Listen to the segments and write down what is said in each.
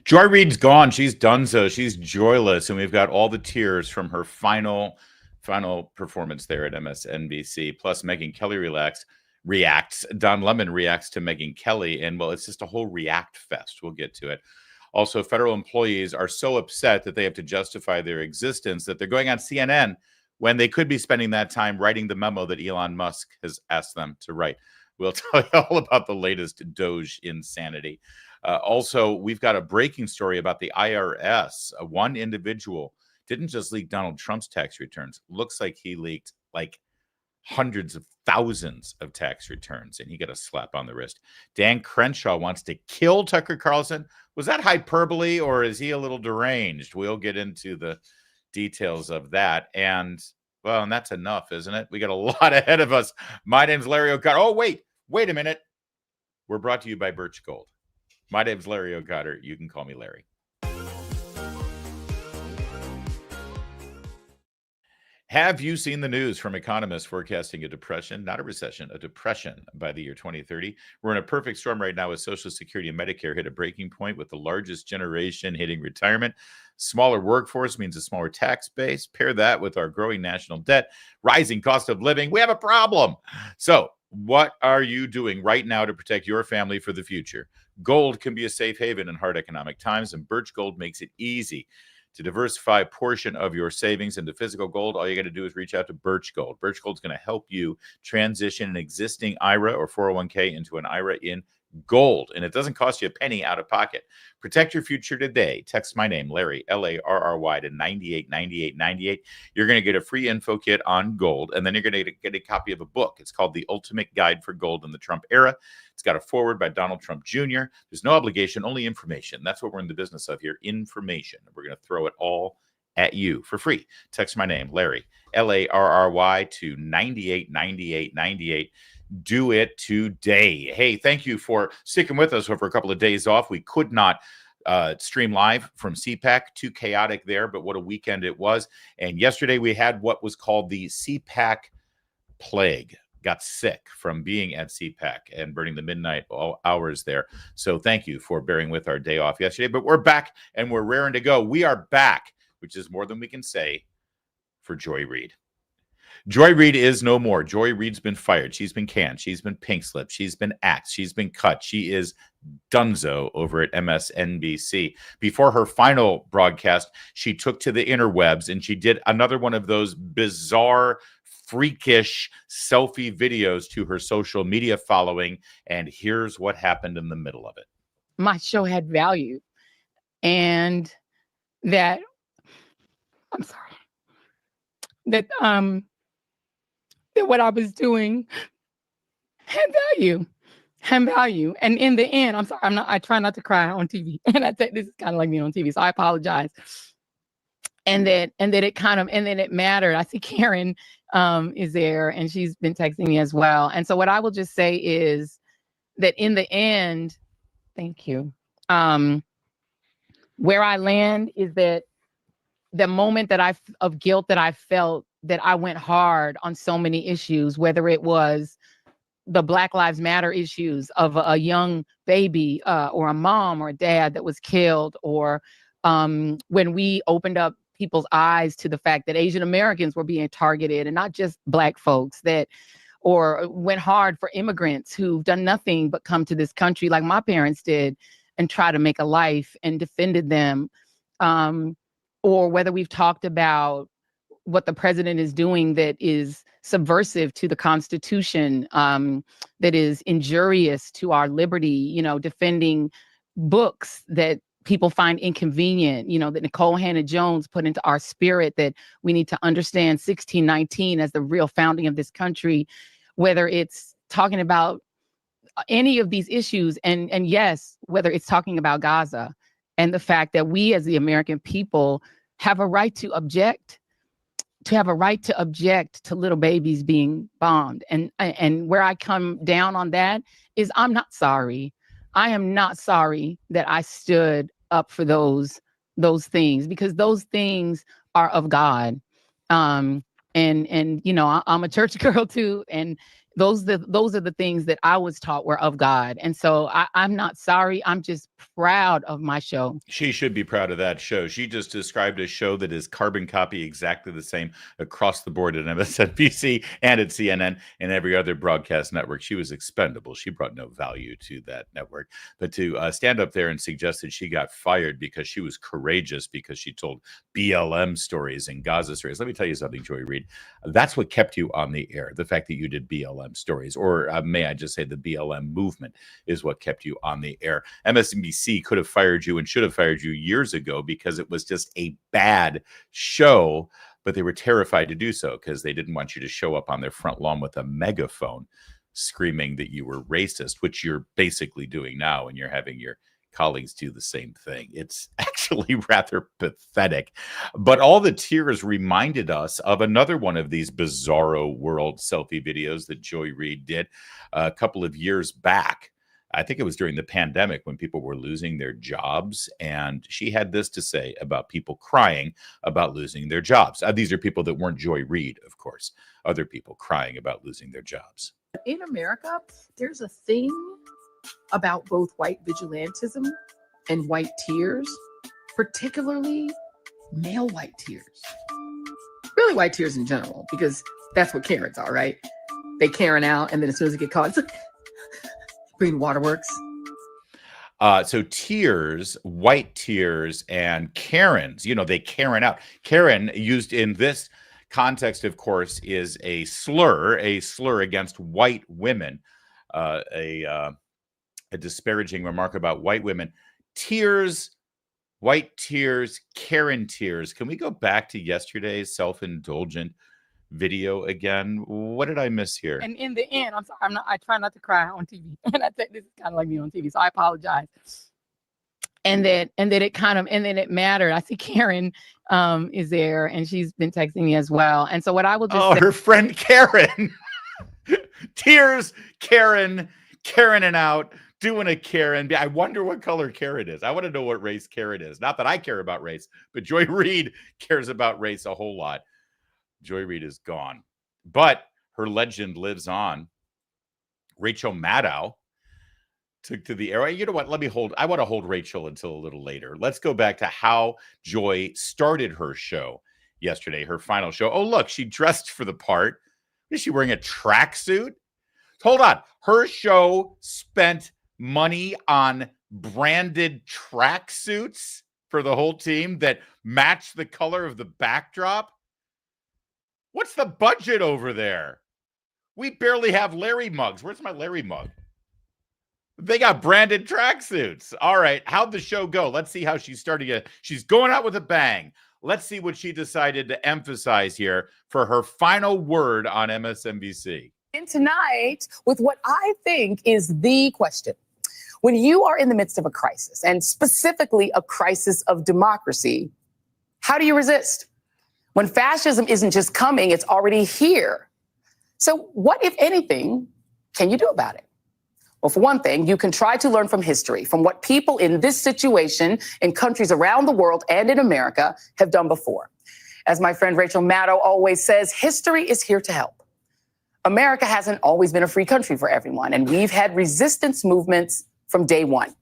Joy Reid's gone. She's donezo. She's joyless, and we've got all the tears from her final performance there at MSNBC. Plus, Megyn Kelly reacts. Don Lemon reacts to Megyn Kelly, and well, it's just a whole react fest. We'll get to it. Also, federal employees are so upset that they have to justify their existence that they're going on CNN when they could be spending that time writing the memo that Elon Musk has asked them to write. We'll tell you all about the latest Doge insanity. Also, we've got a breaking story about the IRS. One individual didn't just leak Donald Trump's tax returns. Looks like he leaked like hundreds of thousands of tax returns, and he got a slap on the wrist. Dan Crenshaw wants to kill Tucker Carlson. Was that hyperbole, or is he a little deranged? We'll get into the details of that. And, well, and that's enough, isn't it? We got a lot ahead of us. My name's Larry O'Connor. Oh, wait a minute. We're brought to you by Birch Gold. My name's Larry O'Connor. You can call me Larry. Have you seen the news from economists forecasting a depression, not a recession, a depression by the year 2030? We're in a perfect storm right now as Social Security and Medicare hit a breaking point with the largest generation hitting retirement. Smaller workforce means a smaller tax base. Pair that with our growing national debt, rising cost of living. We have a problem. So what are you doing right now to protect your family for the future? Gold can be a safe haven in hard economic times, and Birch Gold makes it easy to diversify a portion of your savings into physical gold. All you got to do is reach out to Birch Gold. Birch Gold is going to help you transition an existing IRA or 401k into an IRA in gold, and it doesn't cost you a penny out of pocket. Protect your future today. Text my name, Larry, Larry, to 989898. You're going to get a free info kit on gold, and then you're going to get a copy of a book. It's called The Ultimate Guide for Gold in the Trump Era. It's got a foreword by Donald Trump Jr. There's no obligation, only information. That's what we're in the business of here, information. We're going to throw it all at you for free. Text my name, Larry, Larry, to 989898. Do it today. Hey, thank you for sticking with us over a couple of days off. We could not stream live from CPAC. Too chaotic there, but what a weekend it was. And yesterday we had what was called the CPAC plague. Got sick from being at CPAC and burning the midnight hours there. So thank you for bearing with our day off yesterday. But we're back and we're raring to go. We are back, which is more than we can say for Joy Reid. Joy Reid is no more. Joy Reid's been fired. She's been canned. She's been pink slipped. She's been axed. She's been cut. She is donezo over at MSNBC. Before her final broadcast, she took to the interwebs and she did another one of those bizarre, freakish selfie videos to her social media following. And here's what happened in the middle of it. My show had value, and that, I'm sorry, that what I was doing had value. And in the end, I'm sorry, I try not to cry on TV. And I think this is kind of like me on TV, so I apologize. And that it mattered. I see Karen is there, and she's been texting me as well. And so what I will just say is that in the end, thank you. Where I land is that the moment of guilt that I felt, that I went hard on so many issues, whether it was the Black Lives Matter issues of a young baby or a mom or a dad that was killed, or when we opened up people's eyes to the fact that Asian Americans were being targeted and not just Black folks, or went hard for immigrants who've done nothing but come to this country like my parents did and try to make a life and defended them. Or whether we've talked about what the president is doing that is subversive to the Constitution, that is injurious to our liberty, defending books that people find inconvenient, that Nicole Hannah-Jones put into our spirit, that we need to understand 1619 as the real founding of this country, whether it's talking about any of these issues. And yes, whether it's talking about Gaza and the fact that we as the American people have a right to object, to little babies being bombed. And where I come down on that is I'm not sorry. I am not sorry that I stood up for those things, because those things are of God. And I'm a church girl too. And those are the things that I was taught were of God. And so I'm not sorry. I'm just proud of my show. She should be proud of that show. She just described a show that is carbon copy exactly the same across the board at MSNBC and at CNN and every other broadcast network. She was expendable. She brought no value to that network. But to stand up there and suggest that she got fired because she was courageous, because she told BLM stories and Gaza stories. Let me tell you something, Joy Reid. That's what kept you on the air. The fact that you did BLM stories, or may I just say the BLM movement is what kept you on the air. MSNBC could have fired you and should have fired you years ago because it was just a bad show, but they were terrified to do so because they didn't want you to show up on their front lawn with a megaphone screaming that you were racist, which you're basically doing now, and you're having your colleagues do the same thing. It's actually rather pathetic. But all the tears reminded us of another one of these bizarro world selfie videos that Joy Reid did a couple of years back. I think it was during the pandemic when people were losing their jobs. And she had this to say about people crying about losing their jobs. These are people that weren't Joy Reid, of course. Other people crying about losing their jobs. In America, there's a thing about both white vigilantism and white tears, particularly male white tears. Really white tears in general, because that's what Karens are, right? They Karen out, and then as soon as they get caught, it's like green waterworks. So tears, white tears, and Karens, they Karen out. Karen, used in this context, of course, is a slur against white women, a disparaging remark about white women. Tears, white tears, Karen tears. Can we go back to yesterday's self-indulgent video again? What did I miss here? And in the end, I'm sorry, I try not to cry on TV. And I think this is kind of like me on TV, so I apologize. And then it mattered. I see Karen is there, and she's been texting me as well. And so what I will just say, her friend Karen. Tears, Karen, Karening out, doing a Karen. I wonder what color Karen is. I want to know what race Karen is. Not that I care about race, but Joy Reid cares about race a whole lot. Joy Reid is gone, but her legend lives on. Rachel Maddow took to the air. You know what? I want to hold Rachel until a little later. Let's go back to how Joy started her show yesterday, her final show. Oh, look, she dressed for the part. Is she wearing a tracksuit? Hold on. Her show spent money on branded tracksuits for the whole team that matched the color of the backdrop. What's the budget over there? We barely have Larry mugs. Where's my Larry mug? They got branded tracksuits. All right. How'd the show go? Let's see how she's starting it. She's going out with a bang. Let's see what she decided to emphasize here for her final word on MSNBC. And tonight, with what I think is the question. When you are in the midst of a crisis, and specifically a crisis of democracy, how do you resist? When fascism isn't just coming, it's already here. So what, if anything, can you do about it? Well, for one thing, you can try to learn from history, from what people in this situation in countries around the world and in America have done before. As my friend Rachel Maddow always says, history is here to help. America hasn't always been a free country for everyone, and we've had resistance movements from day one.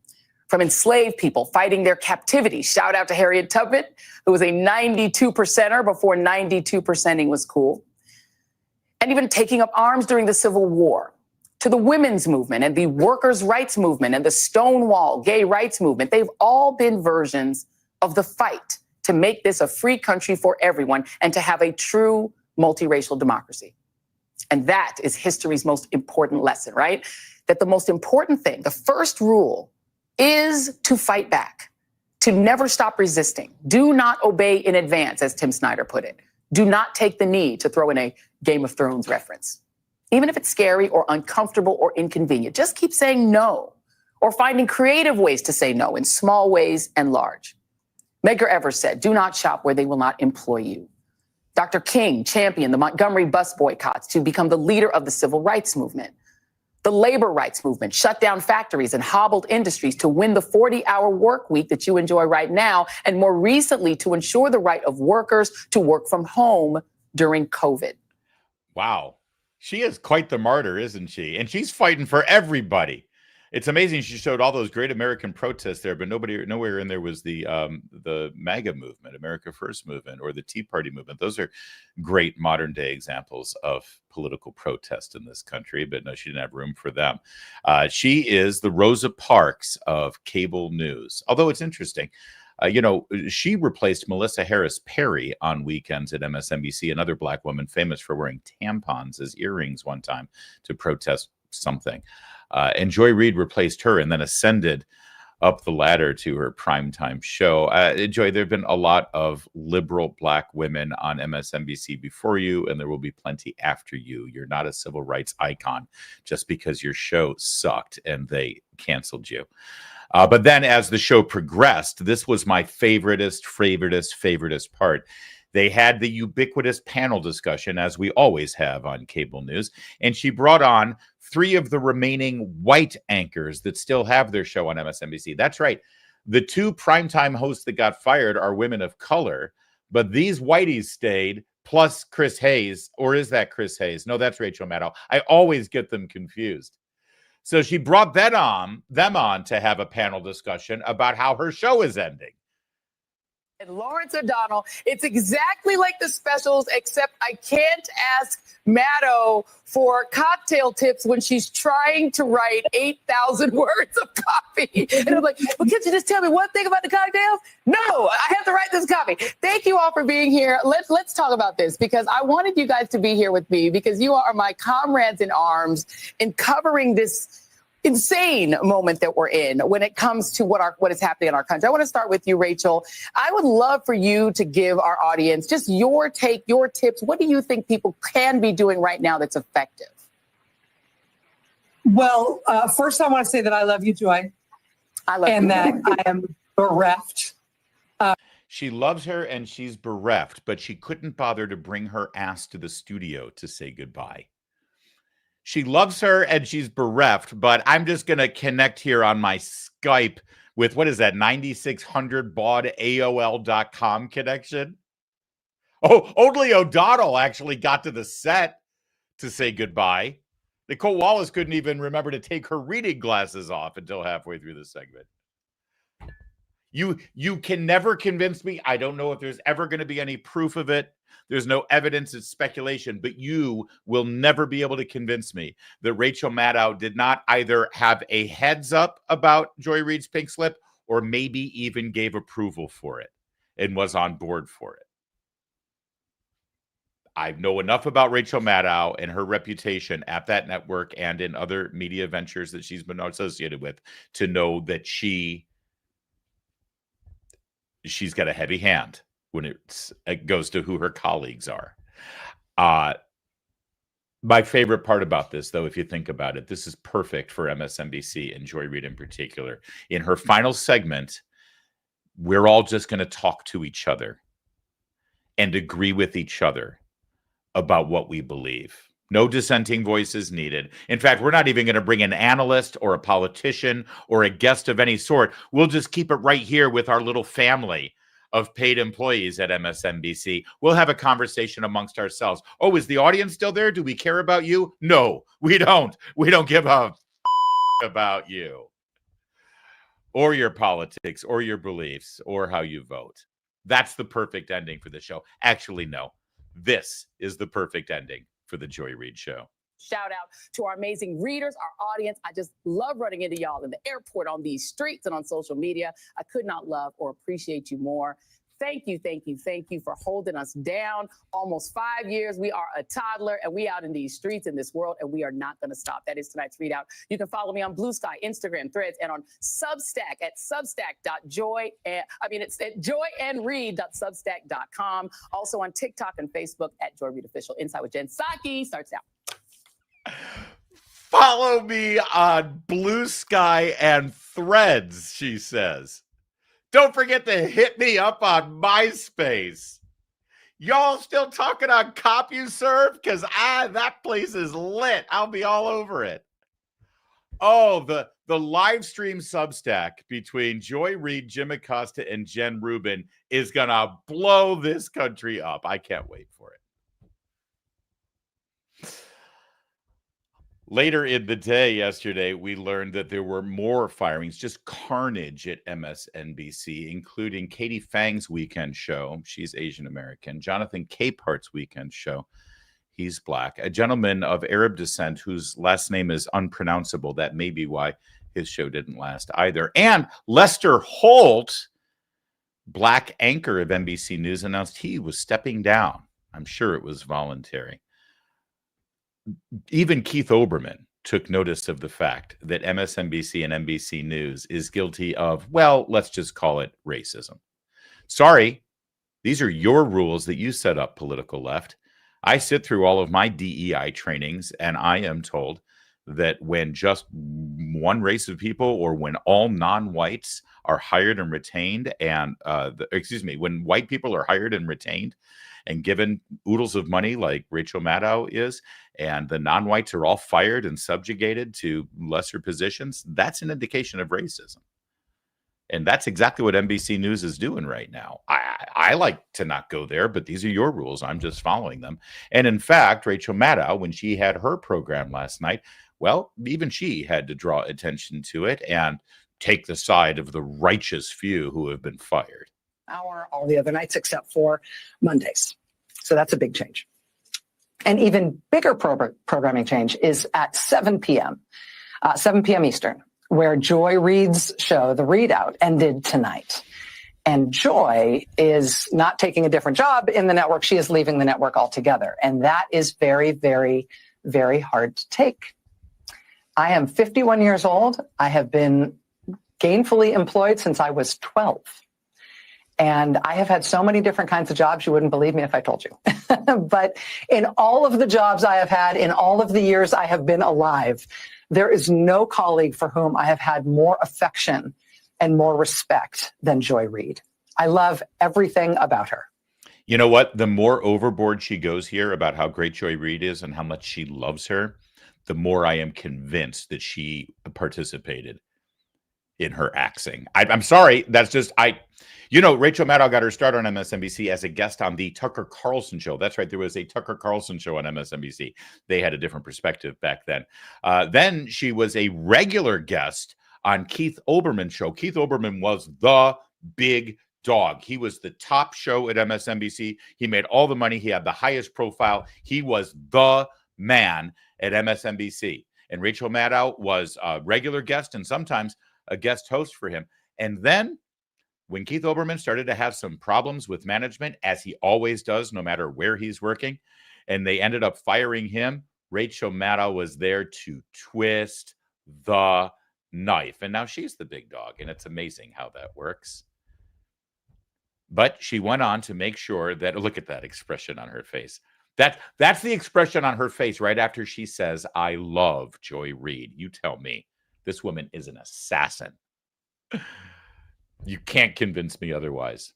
From enslaved people fighting their captivity. Shout out to Harriet Tubman, who was a 92%er before 92%ing was cool. And even taking up arms during the Civil War. To the women's movement and the workers' rights movement and the Stonewall gay rights movement. They've all been versions of the fight to make this a free country for everyone and to have a true multiracial democracy. And that is history's most important lesson, right? That the most important thing, the first rule, is to fight back, to never stop resisting. Do not obey in advance, as Tim Snyder put it. Do not take the knee, to throw in a Game of Thrones reference. Even if it's scary or uncomfortable or inconvenient, just keep saying no, or finding creative ways to say no in small ways and large. Medgar Evers said, do not shop where they will not employ you. Dr. King championed the Montgomery bus boycotts to become the leader of the civil rights movement. The labor rights movement shut down factories and hobbled industries to win the 40-hour work week that you enjoy right now, and more recently to ensure the right of workers to work from home during COVID. Wow. She is quite the martyr, isn't she? And she's fighting for everybody. It's amazing. She showed all those great American protests there, but nowhere in there was the MAGA movement, America First movement, or the Tea Party movement. Those are great modern day examples of political protest in this country, but no, she didn't have room for them. She is the Rosa Parks of cable news. Although it's interesting, she replaced Melissa Harris Perry on weekends at MSNBC, another Black woman famous for wearing tampons as earrings one time to protest something. And Joy Reid replaced her and then ascended up the ladder to her primetime show. Joy, there have been a lot of liberal Black women on MSNBC before you, and there will be plenty after you. You're not a civil rights icon just because your show sucked and they canceled you. But then as the show progressed, this was my favoriteest part. They had the ubiquitous panel discussion, as we always have on cable news, and she brought on 3 of the remaining white anchors that still have their show on MSNBC. That's right. The 2 primetime hosts that got fired are women of color, but these whiteys stayed, plus Chris Hayes. Or is that Chris Hayes? No, that's Rachel Maddow. I always get them confused. So she brought them on to have a panel discussion about how her show is ending. And Lawrence O'Donnell, it's exactly like the specials, except I can't ask Maddow for cocktail tips when she's trying to write 8,000 words of copy. And I'm like, well, can't you just tell me one thing about the cocktails? No, I have to write this copy. Thank you all for being here. Let's talk about this, because I wanted you guys to be here with me because you are my comrades in arms in covering this insane moment that we're in when it comes to what is happening in our country. I want to start with you, Rachel. I would love for you to give our audience just your take, your tips. What do you think people can be doing right now that's effective? Well, first I want to say that I love you, Joy. I love and you. that I am bereft. She loves her and she's bereft, but she couldn't bother to bring her ass to the studio to say goodbye. She loves her and she's bereft, but I'm just going to connect here on my Skype with, what is that, 9600 baud AOL.com connection? Oh, only O'Donnell actually got to the set to say goodbye. Nicole Wallace couldn't even remember to take her reading glasses off until halfway through the segment. You can never convince me. I don't know if there's ever going to be any proof of it. There's no evidence. It's speculation. But you will never be able to convince me that Rachel Maddow did not either have a heads up about Joy Reid's pink slip or maybe even gave approval for it and was on board for it. I know enough about Rachel Maddow and her reputation at that network and in other media ventures that she's been associated with to know that she's got a heavy hand when it goes to who her colleagues are. My favorite part about this, though, if you think about it, this is perfect for MSNBC and Joy Reid in particular. In her final segment, we're all just going to talk to each other and agree with each other about what we believe. No dissenting voices needed. In fact, we're not even going to bring an analyst or a politician or a guest of any sort. We'll just keep it right here with our little family of paid employees at MSNBC. We'll have a conversation amongst ourselves. Oh, is the audience still there? Do we care about you? No, we don't. We don't give a about you or your politics or your beliefs or how you vote. That's the perfect ending for the show. Actually, no. This is the perfect ending for the Joy Reid Show. Shout out to our amazing readers, our audience. I just love running into y'all in the airport, on these streets, and on social media. I could not love or appreciate you more. Thank you, thank you, thank you for holding us down. Almost 5 years. We are a toddler, and we out in these streets in this world, and we are not going to stop. That is tonight's readout. You can follow me on Blue Sky, Instagram, Threads, and on Substack at substack.joy. It's at joyandread.substack.com. Also on TikTok and Facebook at Joy Reid Official. Inside with Jen Psaki starts now. Follow me on Blue Sky and Threads, she says. Don't forget to hit me up on MySpace. Y'all still talking on CompuServe? Because that place is lit. I'll be all over it. Oh, the live stream Substack between Joy Reid, Jim Acosta, and Jen Rubin is going to blow this country up. I can't wait for it. Later in the day yesterday, we learned that there were more firings, just carnage at MSNBC, including Katie Fang's weekend show. She's Asian American. Jonathan Capehart's weekend show. He's black. A gentleman of Arab descent whose last name is unpronounceable. That may be why his show didn't last either. And Lester Holt, black anchor of NBC News, announced he was stepping down. I'm sure it was voluntary. Even Keith Olbermann took notice of the fact that MSNBC and NBC News is guilty of, well, let's just call it racism. Sorry, these are your rules that you set up, political left. I sit through all of my DEI trainings, and I am told that when just one race of people, or when all non-whites are hired and retained, and when white people are hired and retained and given oodles of money like Rachel Maddow is, and the non-whites are all fired and subjugated to lesser positions, that's an indication of racism. And that's exactly what NBC News is doing right now. I like to not go there, but these are your rules. I'm just following them. And in fact, Rachel Maddow, when she had her program last night, well, even she had to draw attention to it and take the side of the righteous few who have been fired. All the other nights except for Mondays. So that's a big change. An even bigger programming change is at 7 p.m. Eastern, where Joy Reid's show, The Reid Out, ended tonight. And Joy is not taking a different job in the network. She is leaving the network altogether. And that is very, very, very hard to take. I am 51 years old. I have been gainfully employed since I was 12. And I have had so many different kinds of jobs, you wouldn't believe me if I told you. But in all of the jobs I have had, in all of the years I have been alive, there is no colleague for whom I have had more affection and more respect than Joy Reid. I love everything about her. You know what? The more overboard she goes here about how great Joy Reid is and how much she loves her, the more I am convinced that she participated in her axing. I'm sorry. That's just, Rachel Maddow got her start on MSNBC as a guest on the Tucker Carlson show. That's right. There was a Tucker Carlson show on MSNBC. They had a different perspective back then. Then she was a regular guest on Keith Olbermann's show. Keith Olbermann was the big dog. He was the top show at MSNBC. He made all the money. He had the highest profile. He was the man at MSNBC. And Rachel Maddow was a regular guest and sometimes a guest host for him. And then when Keith Olbermann started to have some problems with management, as he always does, no matter where he's working, and they ended up firing him, Rachel Maddow was there to twist the knife. And now she's the big dog, and it's amazing how that works. But she went on to make sure that, look at that expression on her face. That's the expression on her face right after she says, I love Joy Reid. You tell me. This woman is an assassin. You can't convince me otherwise.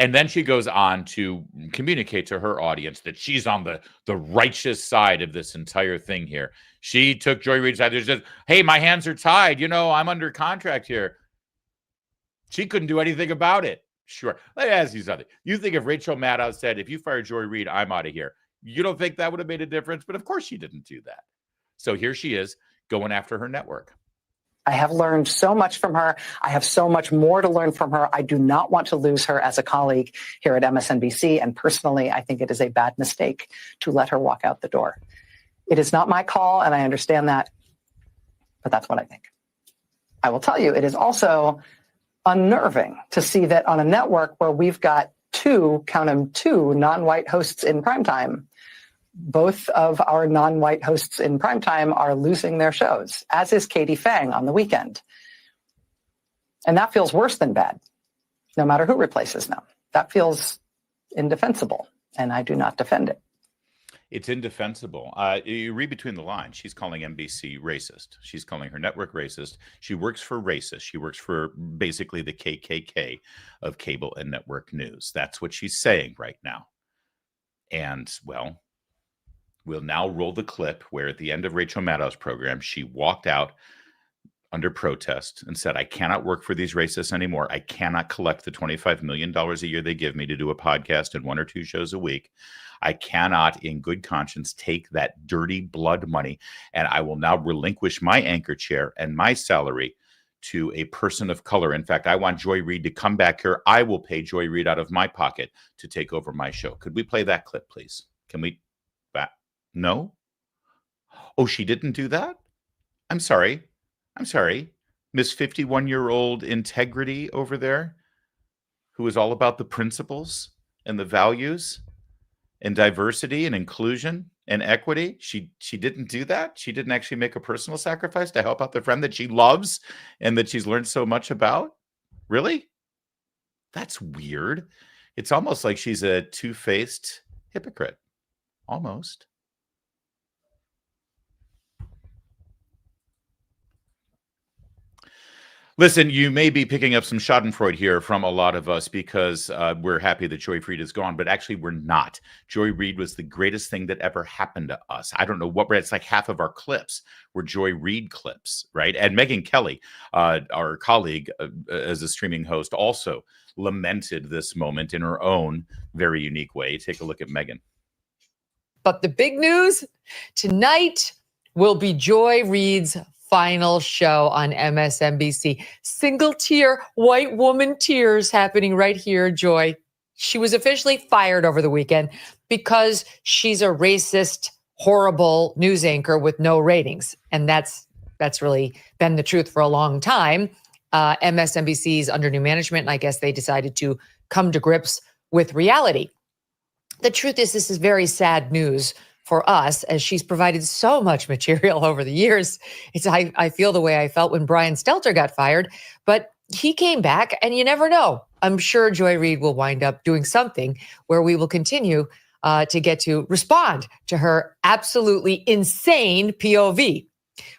And then she goes on to communicate to her audience that she's on the righteous side of this entire thing here. She took Joy Reid's side. There's just, hey, my hands are tied. I'm under contract here. She couldn't do anything about it. Sure. Let me ask you something. You think if Rachel Maddow said, if you fire Joy Reid, I'm out of here, you don't think that would have made a difference? But of course she didn't do that. So here she is going after her network. I have learned so much from her. I have so much more to learn from her. I do not want to lose her as a colleague here at MSNBC. And personally, I think it is a bad mistake to let her walk out the door. It is not my call, and I understand that, but that's what I think. I will tell you, it is also unnerving to see that on a network where we've got two non-white hosts in primetime, both of our non-white hosts in primetime are losing their shows, as is Katie Fang on the weekend. And that feels worse than bad, no matter who replaces them. That feels indefensible, and I do not defend it. It's indefensible. You read between the lines. She's calling NBC racist. She's calling her network racist. She works for racists. She works for basically the KKK of cable and network news. That's what she's saying right now. And, well, we'll now roll the clip where at the end of Rachel Maddow's program, she walked out under protest and said, I cannot work for these racists anymore. I cannot collect the $25 million a year they give me to do a podcast and 1 or 2 shows a week. I cannot, in good conscience, take that dirty blood money, and I will now relinquish my anchor chair and my salary to a person of color. In fact, I want Joy Reid to come back here. I will pay Joy Reid out of my pocket to take over my show. Could we play that clip, please? Can we? No? Oh, she didn't do that? I'm sorry. Miss 51-year-old integrity over there, who is all about the principles and the values and diversity and inclusion and equity. She didn't do that. She didn't actually make a personal sacrifice to help out the friend that she loves and that she's learned so much about. Really? That's weird. It's almost like she's a two-faced hypocrite. Almost. Listen, you may be picking up some schadenfreude here from a lot of us because we're happy that Joy Reid is gone, but actually we're not. Joy Reid was the greatest thing that ever happened to us. I don't know what, it's like half of our clips were Joy Reid clips, right? And Megyn Kelly, our colleague as a streaming host, also lamented this moment in her own very unique way. Take a look at Megyn. But the big news tonight will be Joy Reid's final show on MSNBC. Single tear, white woman tears happening right here, Joy. She was officially fired over the weekend because she's a racist, horrible news anchor with no ratings. And that's really been the truth for a long time. MSNBC is under new management, and I guess they decided to come to grips with reality. The truth is, this is very sad news for us, as she's provided so much material over the years. I feel the way I felt when Brian Stelter got fired, but he came back, and you never know. I'm sure Joy Reid will wind up doing something where we will continue to get to respond to her absolutely insane POV.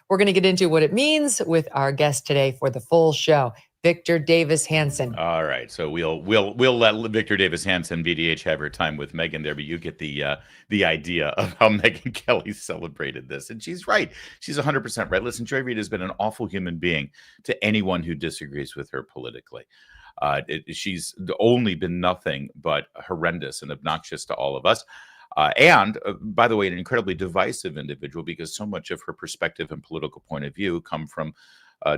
We're going to get into what it means with our guest today for the full show, Victor Davis Hanson. All right, so we'll let Victor Davis Hanson, VDH, have her time with Megyn there, but you get the idea of how Megyn Kelly celebrated this, and she's right. She's 100% right. Listen, Joy Reid has been an awful human being to anyone who disagrees with her politically. She's only been nothing but horrendous and obnoxious to all of us. And by the way, an incredibly divisive individual, because so much of her perspective and political point of view come from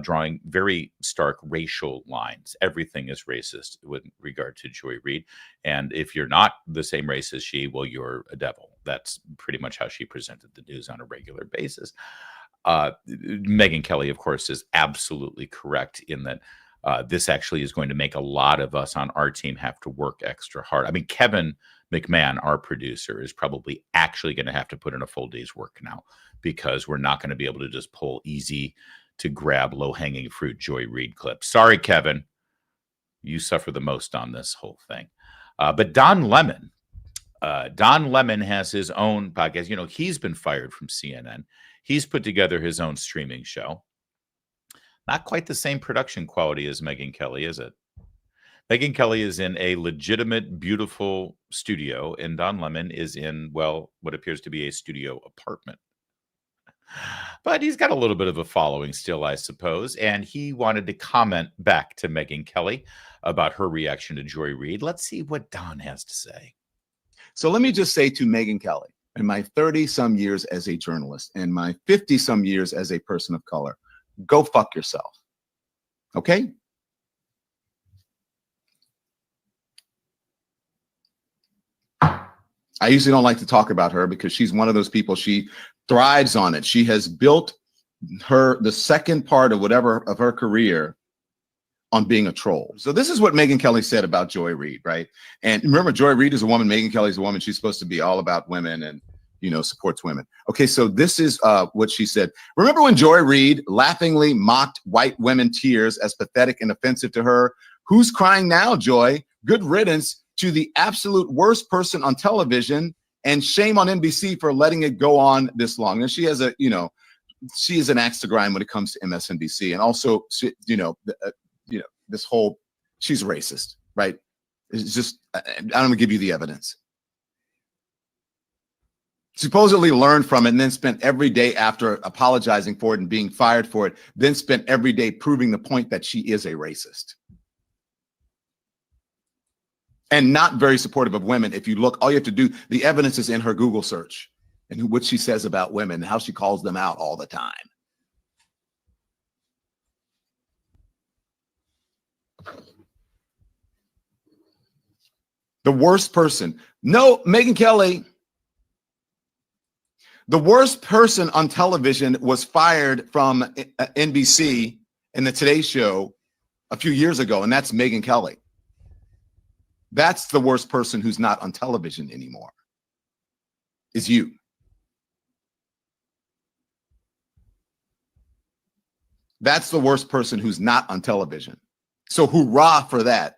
drawing very stark racial lines. Everything is racist with regard to Joy Reid. And if you're not the same race as she, well, you're a devil. That's pretty much how she presented the news on a regular basis. Megyn Kelly, of course, is absolutely correct in that this actually is going to make a lot of us on our team have to work extra hard. I mean, Kevin McMahon, our producer, is probably actually going to have to put in a full day's work now, because we're not going to be able to just pull easy to grab low-hanging fruit Joy Reid clips. Sorry, Kevin. You suffer the most on this whole thing. But Don Lemon has his own podcast. You know, he's been fired from CNN. He's put together his own streaming show. Not quite the same production quality as Megyn Kelly, is it? Megyn Kelly is in a legitimate, beautiful studio, and Don Lemon is in, well, what appears to be a studio apartment. But he's got a little bit of a following still, I suppose, and he wanted to comment back to Megyn Kelly about her reaction to Joy Reid. Let's see what Don has to say. So let me just say to Megyn Kelly, in my 30-some years as a journalist and my 50-some years as a person of color, go fuck yourself. Okay? I usually don't like to talk about her because she's one of those people, she thrives on it. She has built the second part of whatever of her career on being a troll. So this is what Megyn Kelly said about Joy Reid, right? And remember, Joy Reid is a woman, Megyn Kelly is a woman. She's supposed to be all about women and, you know, supports women. Okay, so this is what she said. Remember when Joy Reid laughingly mocked white women tears as pathetic and offensive to her? Who's crying now, Joy? Good riddance to the absolute worst person on television, and shame on NBC for letting it go on this long. And she has a, you know, she is an axe to grind when it comes to MSNBC. And also, she, this whole, she's racist, right? It's just, I'm gonna give you the evidence. supposedly learned from it and then spent every day after apologizing for it and being fired for it, then spent every day proving the point that she is a racist. And not very supportive of women. If you look, all you have to do, the evidence is in her Google search and what she says about women and how she calls them out all the time. The worst person. No, Megyn Kelly. The worst person on television was fired from NBC in the Today Show a few years ago, and that's Megyn Kelly. That's the worst person who's not on television anymore, is you. That's the worst person who's not on television. So hurrah for that.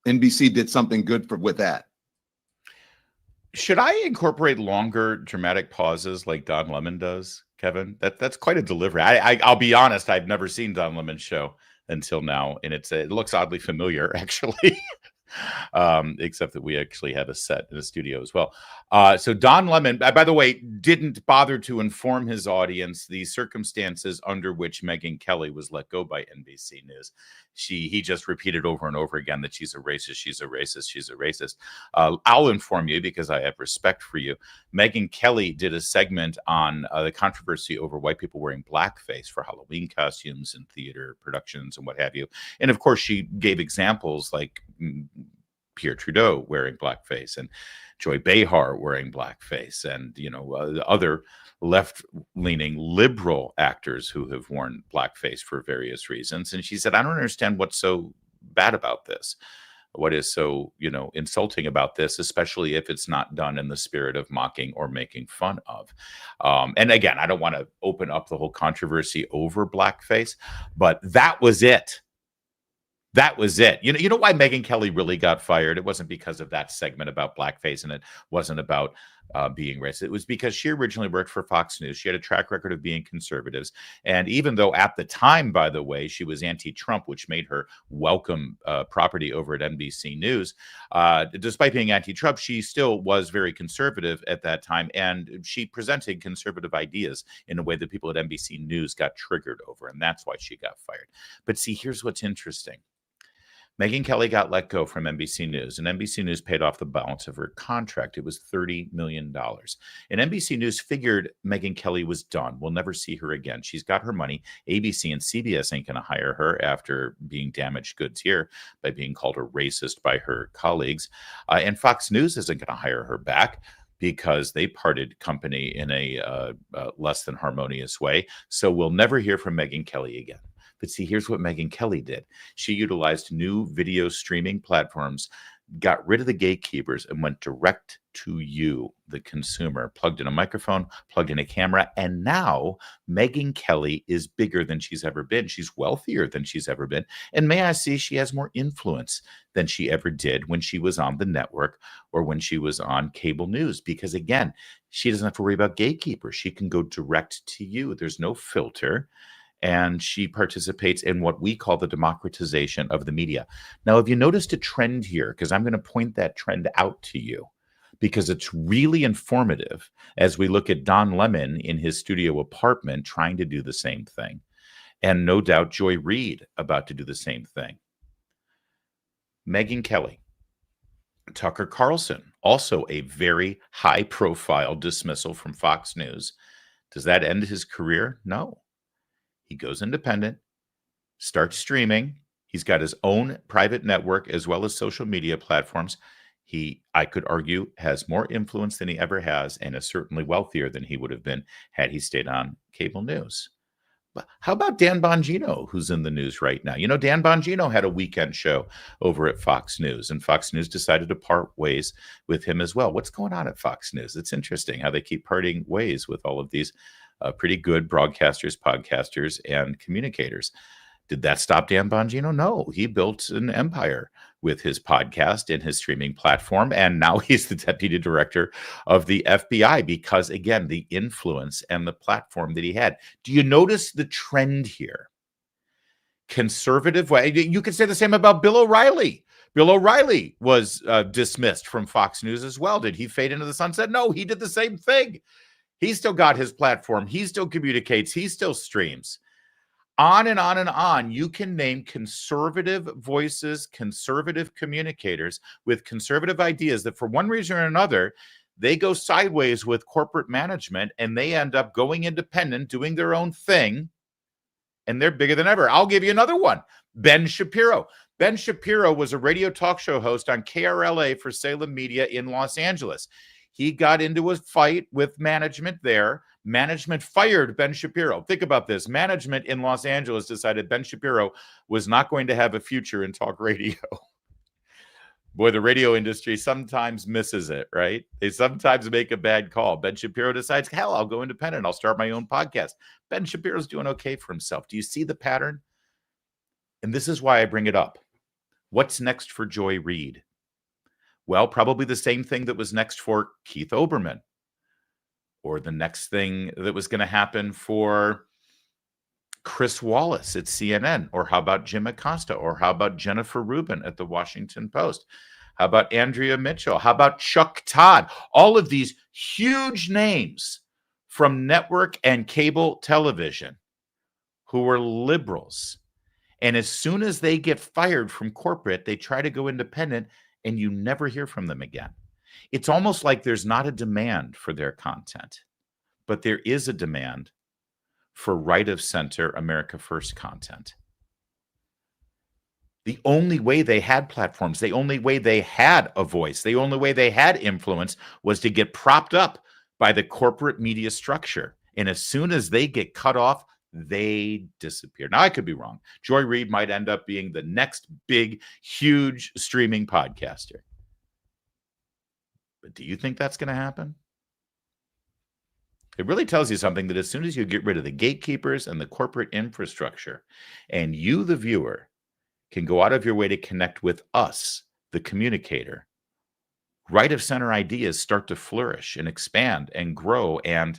NBC did something good with that. Should I incorporate longer dramatic pauses like Don Lemon does, Kevin? That's quite a delivery. I'll be honest, I've never seen Don Lemon's show until now, and it looks oddly familiar, actually. Except that we actually have a set in a studio as well. So Don Lemon, by the way, didn't bother to inform his audience the circumstances under which Megyn Kelly was let go by NBC News. He just repeated over and over again that she's a racist, she's a racist, she's a racist. I'll inform you because I have respect for you. Megyn Kelly did a segment on the controversy over white people wearing blackface for Halloween costumes and theater productions and what have you. And of course, she gave examples like Pierre Trudeau wearing blackface and Joy Behar wearing blackface and, other left-leaning liberal actors who have worn blackface for various reasons. And she said, I don't understand what's so bad about this. What is so, insulting about this, especially if it's not done in the spirit of mocking or making fun of. And again, I don't want to open up the whole controversy over blackface, but that was it. That was it. You know why Megyn Kelly really got fired? It wasn't because of that segment about blackface, and it wasn't about being racist. It was because she originally worked for Fox News. She had a track record of being conservatives. And even though at the time, by the way, she was anti-Trump, which made her welcome property over at NBC News, despite being anti-Trump, she still was very conservative at that time. And she presented conservative ideas in a way that people at NBC News got triggered over. And that's why she got fired. But see, here's what's interesting. Megyn Kelly got let go from NBC News, and NBC News paid off the balance of her contract. It was $30 million. And NBC News figured Megyn Kelly was done. We'll never see her again. She's got her money. ABC and CBS ain't going to hire her after being damaged goods here by being called a racist by her colleagues. And Fox News isn't going to hire her back because they parted company in a less than harmonious way. So we'll never hear from Megyn Kelly again. But see, here's what Megyn Kelly did. She utilized new video streaming platforms, got rid of the gatekeepers, and went direct to you, the consumer. Plugged in a microphone, plugged in a camera, and now Megyn Kelly is bigger than she's ever been. She's wealthier than she's ever been. And may I say, she has more influence than she ever did when she was on the network or when she was on cable news. Because again, she doesn't have to worry about gatekeepers. She can go direct to you. There's no filter. And she participates in what we call the democratization of the media. Now, have you noticed a trend here? Because I'm going to point that trend out to you because it's really informative as we look at Don Lemon in his studio apartment trying to do the same thing. And no doubt Joy Reid about to do the same thing. Megyn Kelly, Tucker Carlson, also a very high-profile dismissal from Fox News. Does that end his career? No. He goes independent, starts streaming. He's got his own private network as well as social media platforms. He, I could argue, has more influence than he ever has and is certainly wealthier than he would have been had he stayed on cable news. But how about Dan Bongino, who's in the news right now? Dan Bongino had a weekend show over at Fox News, and Fox News decided to part ways with him as well. What's going on at Fox News? It's interesting how they keep parting ways with all of these pretty good broadcasters, podcasters, and communicators. Did that stop Dan Bongino? No, he built an empire with his podcast and his streaming platform, and now he's the deputy director of the FBI because, again, the influence and the platform that he had. Do you notice the trend here? Conservative way. You could say the same about Bill O'Reilly. Bill O'Reilly was dismissed from Fox News as well. Did he fade into the sunset? No, he did the same thing. He still got his platform. He still communicates. He still streams. On and on and on. You can name conservative voices, conservative communicators with conservative ideas that for one reason or another, they go sideways with corporate management and they end up going independent, doing their own thing, and they're bigger than ever. I'll give you another one. Ben Shapiro. Ben Shapiro was a radio talk show host on KRLA for Salem Media in Los Angeles. He got into a fight with management there. Management fired Ben Shapiro. Think about this. Management in Los Angeles decided Ben Shapiro was not going to have a future in talk radio. Boy, the radio industry sometimes misses it, right? They sometimes make a bad call. Ben Shapiro decides, hell, I'll go independent. I'll start my own podcast. Ben Shapiro's doing okay for himself. Do you see the pattern? And this is why I bring it up. What's next for Joy Reid? Well, probably the same thing that was next for Keith Olbermann, or the next thing that was going to happen for Chris Wallace at CNN, or how about Jim Acosta, or how about Jennifer Rubin at the Washington Post? How about Andrea Mitchell? How about Chuck Todd? All of these huge names from network and cable television who were liberals. And as soon as they get fired from corporate, they try to go independent and you never hear from them again. It's almost like there's not a demand for their content, but there is a demand for right of center America First content. The only way they had platforms, the only way they had a voice, the only way they had influence was to get propped up by the corporate media structure. And as soon as they get cut off, they disappear. Now, I could be wrong. Joy Reid might end up being the next big, huge streaming podcaster. But do you think that's going to happen? It really tells you something that as soon as you get rid of the gatekeepers and the corporate infrastructure, and you, the viewer, can go out of your way to connect with us, the communicator, right of center ideas start to flourish and expand and grow. And,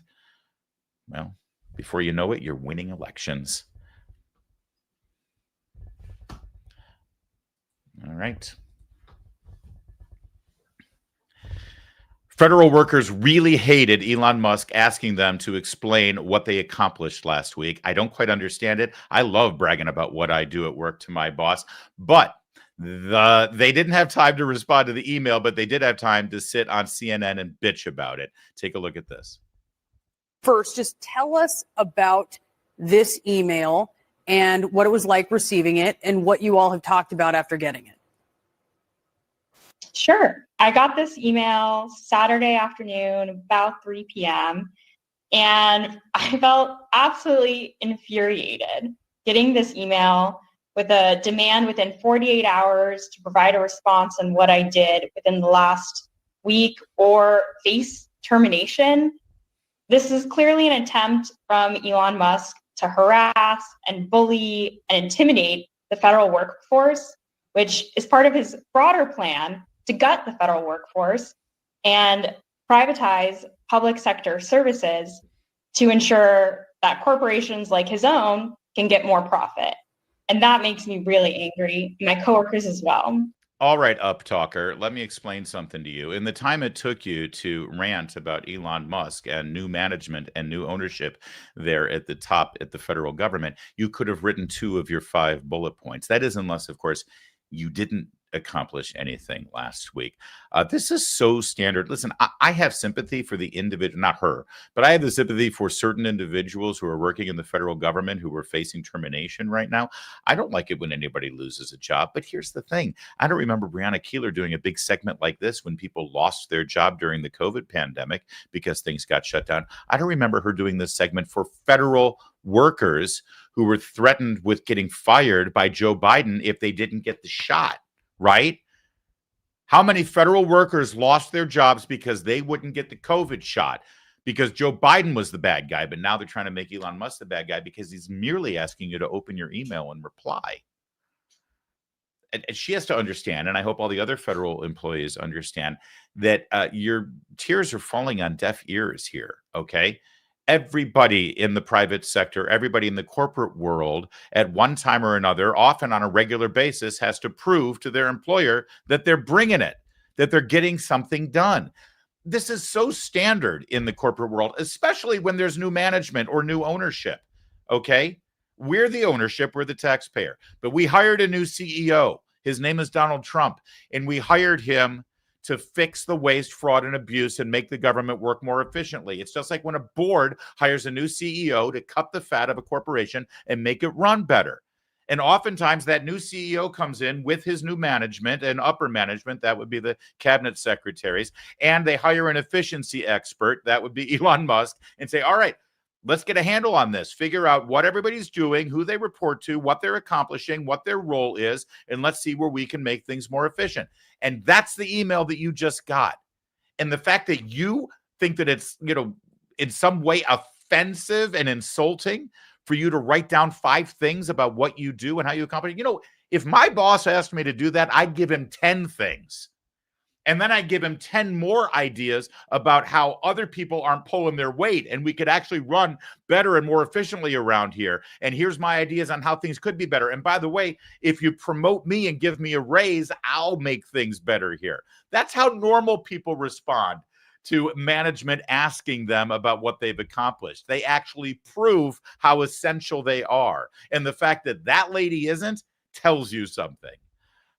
well, before you know it, you're winning elections. All right. Federal workers really hated Elon Musk asking them to explain what they accomplished last week. I don't quite understand it. I love bragging about what I do at work to my boss, but they didn't have time to respond to the email, but they did have time to sit on CNN and bitch about it. Take a look at this. First, just tell us about this email and what it was like receiving it and what you all have talked about after getting it. Sure. I got this email Saturday afternoon, about 3 p.m., and I felt absolutely infuriated getting this email with a demand within 48 hours to provide a response on what I did within the last week or face termination. This is clearly an attempt from Elon Musk to harass and bully and intimidate the federal workforce, which is part of his broader plan to gut the federal workforce and privatize public sector services to ensure that corporations like his own can get more profit. And that makes me really angry, my coworkers as well. All right, Uptalker, let me explain something to you. In the time it took you to rant about Elon Musk and new management and new ownership there at the top at the federal government, you could have written 2 of your 5 bullet points. That is unless, of course, you didn't accomplish anything last week. This is so standard. Listen, I have sympathy for the individual, not her, but I have the sympathy for certain individuals who are working in the federal government who are facing termination right now. I don't like it when anybody loses a job, but here's the thing. I don't remember Breonna Keeler doing a big segment like this when people lost their job during the COVID pandemic because things got shut down. I don't remember her doing this segment for federal workers who were threatened with getting fired by Joe Biden if they didn't get the shot. Right? How many federal workers lost their jobs because they wouldn't get the COVID shot because Joe Biden was the bad guy, but now they're trying to make Elon Musk the bad guy because he's merely asking you to open your email and reply. And she has to understand, and I hope all the other federal employees understand, that your tears are falling on deaf ears here, okay? Everybody in the private sector, everybody in the corporate world at one time or another, often on a regular basis, has to prove to their employer that they're bringing it, that they're getting something done. This is so standard in the corporate world, especially when there's new management or new ownership. Okay? We're the ownership, we're the taxpayer. But we hired a new CEO. His name is Donald Trump, and we hired him to fix the waste, fraud, and abuse and make the government work more efficiently. It's just like when a board hires a new CEO to cut the fat of a corporation and make it run better. And oftentimes that new CEO comes in with his new management and upper management, that would be the cabinet secretaries, and they hire an efficiency expert, that would be Elon Musk, and say, all right, let's get a handle on this, figure out what everybody's doing, who they report to, what they're accomplishing, what their role is, and let's see where we can make things more efficient. And that's the email that you just got. And the fact that you think that it's, in some way offensive and insulting for you to write down 5 things about what you do and how you accomplish it. If my boss asked me to do that, I'd give him 10 things. And then I give him 10 more ideas about how other people aren't pulling their weight and we could actually run better and more efficiently around here. And here's my ideas on how things could be better. And by the way, if you promote me and give me a raise, I'll make things better here. That's how normal people respond to management asking them about what they've accomplished. They actually prove how essential they are. And the fact that that lady isn't tells you something.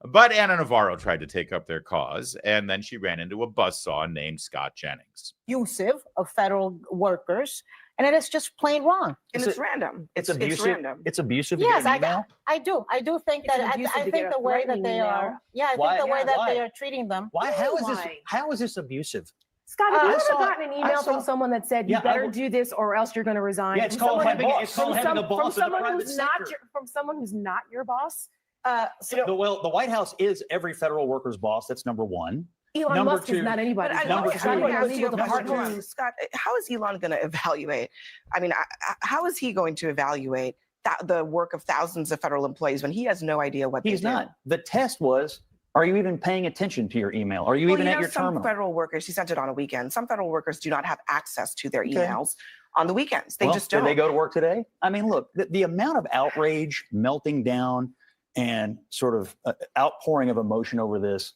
But Anna Navarro tried to take up their cause, and then she ran into a buzzsaw named Scott Jennings. Abusive of federal workers, and it is just plain wrong. And it's random. It's abusive. It's random. It's abusive. Yes, I do. I do think that I think the way that they are. Yeah, I think the way that they are treating them. Why? How is this abusive? Scott, have you ever gotten an email from someone that said you better do this or else you're going to resign? Yeah, it's called having a boss in the private sector. From someone who's not your boss. The White House is every federal worker's boss. That's number one. Elon Musk is not anybody's boss. Scott, how is Elon going to evaluate? I mean, how is he going to evaluate the work of thousands of federal employees when he has no idea what he's they do? Not. The test was, are you even paying attention to your email? Are you even at your terminal? Some federal workers, he sent it on a weekend. Some federal workers do not have access to their emails on the weekends. They just don't. Did they go to work today? I mean, look, the amount of outrage, melting down, and sort of outpouring of emotion over this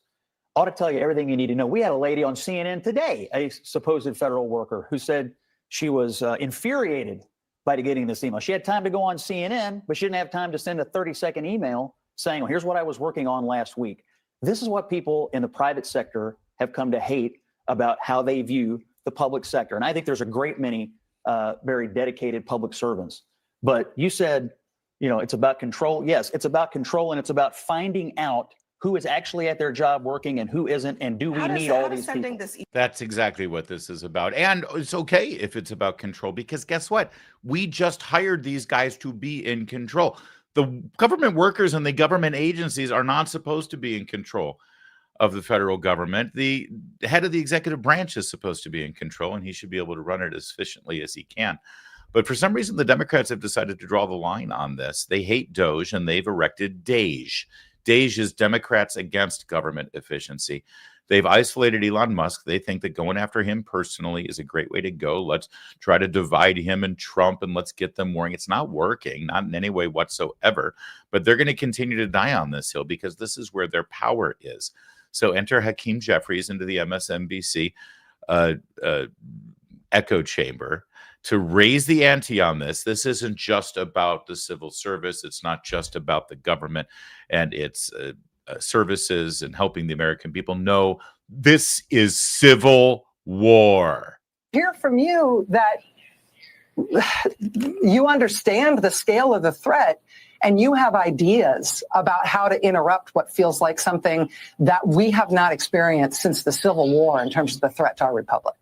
ought to tell you everything you need to know. We had a lady on CNN today, a supposed federal worker, who said she was infuriated by getting this email. She had time to go on CNN, but she didn't have time to send a 30-second email saying, well, here's what I was working on last week. This is what people in the private sector have come to hate about how they view the public sector. And I think there's a great many very dedicated public servants. But you said, it's about control. Yes, it's about control, and it's about finding out who is actually at their job working and who isn't, and do we need all these people? That's exactly what this is about. And it's okay if it's about control, because guess what? We just hired these guys to be in control. The government workers and the government agencies are not supposed to be in control of the federal government. The head of the executive branch is supposed to be in control, and he should be able to run it as efficiently as he can. But for some reason, the Democrats have decided to draw the line on this. They hate DOGE, and they've erected DAGE. DAGE is Democrats Against Government Efficiency. They've isolated Elon Musk. They think that going after him personally is a great way to go. Let's try to divide him and Trump, and let's get them warring. It's not working, not in any way whatsoever. But they're going to continue to die on this hill because this is where their power is. So enter Hakeem Jeffries into the MSNBC echo chamber to raise the ante on this. This isn't just about the civil service. It's not just about the government and its services and helping the American people. No, this is civil war. Hear from you that you understand the scale of the threat and you have ideas about how to interrupt what feels like something that we have not experienced since the Civil War in terms of the threat to our republic.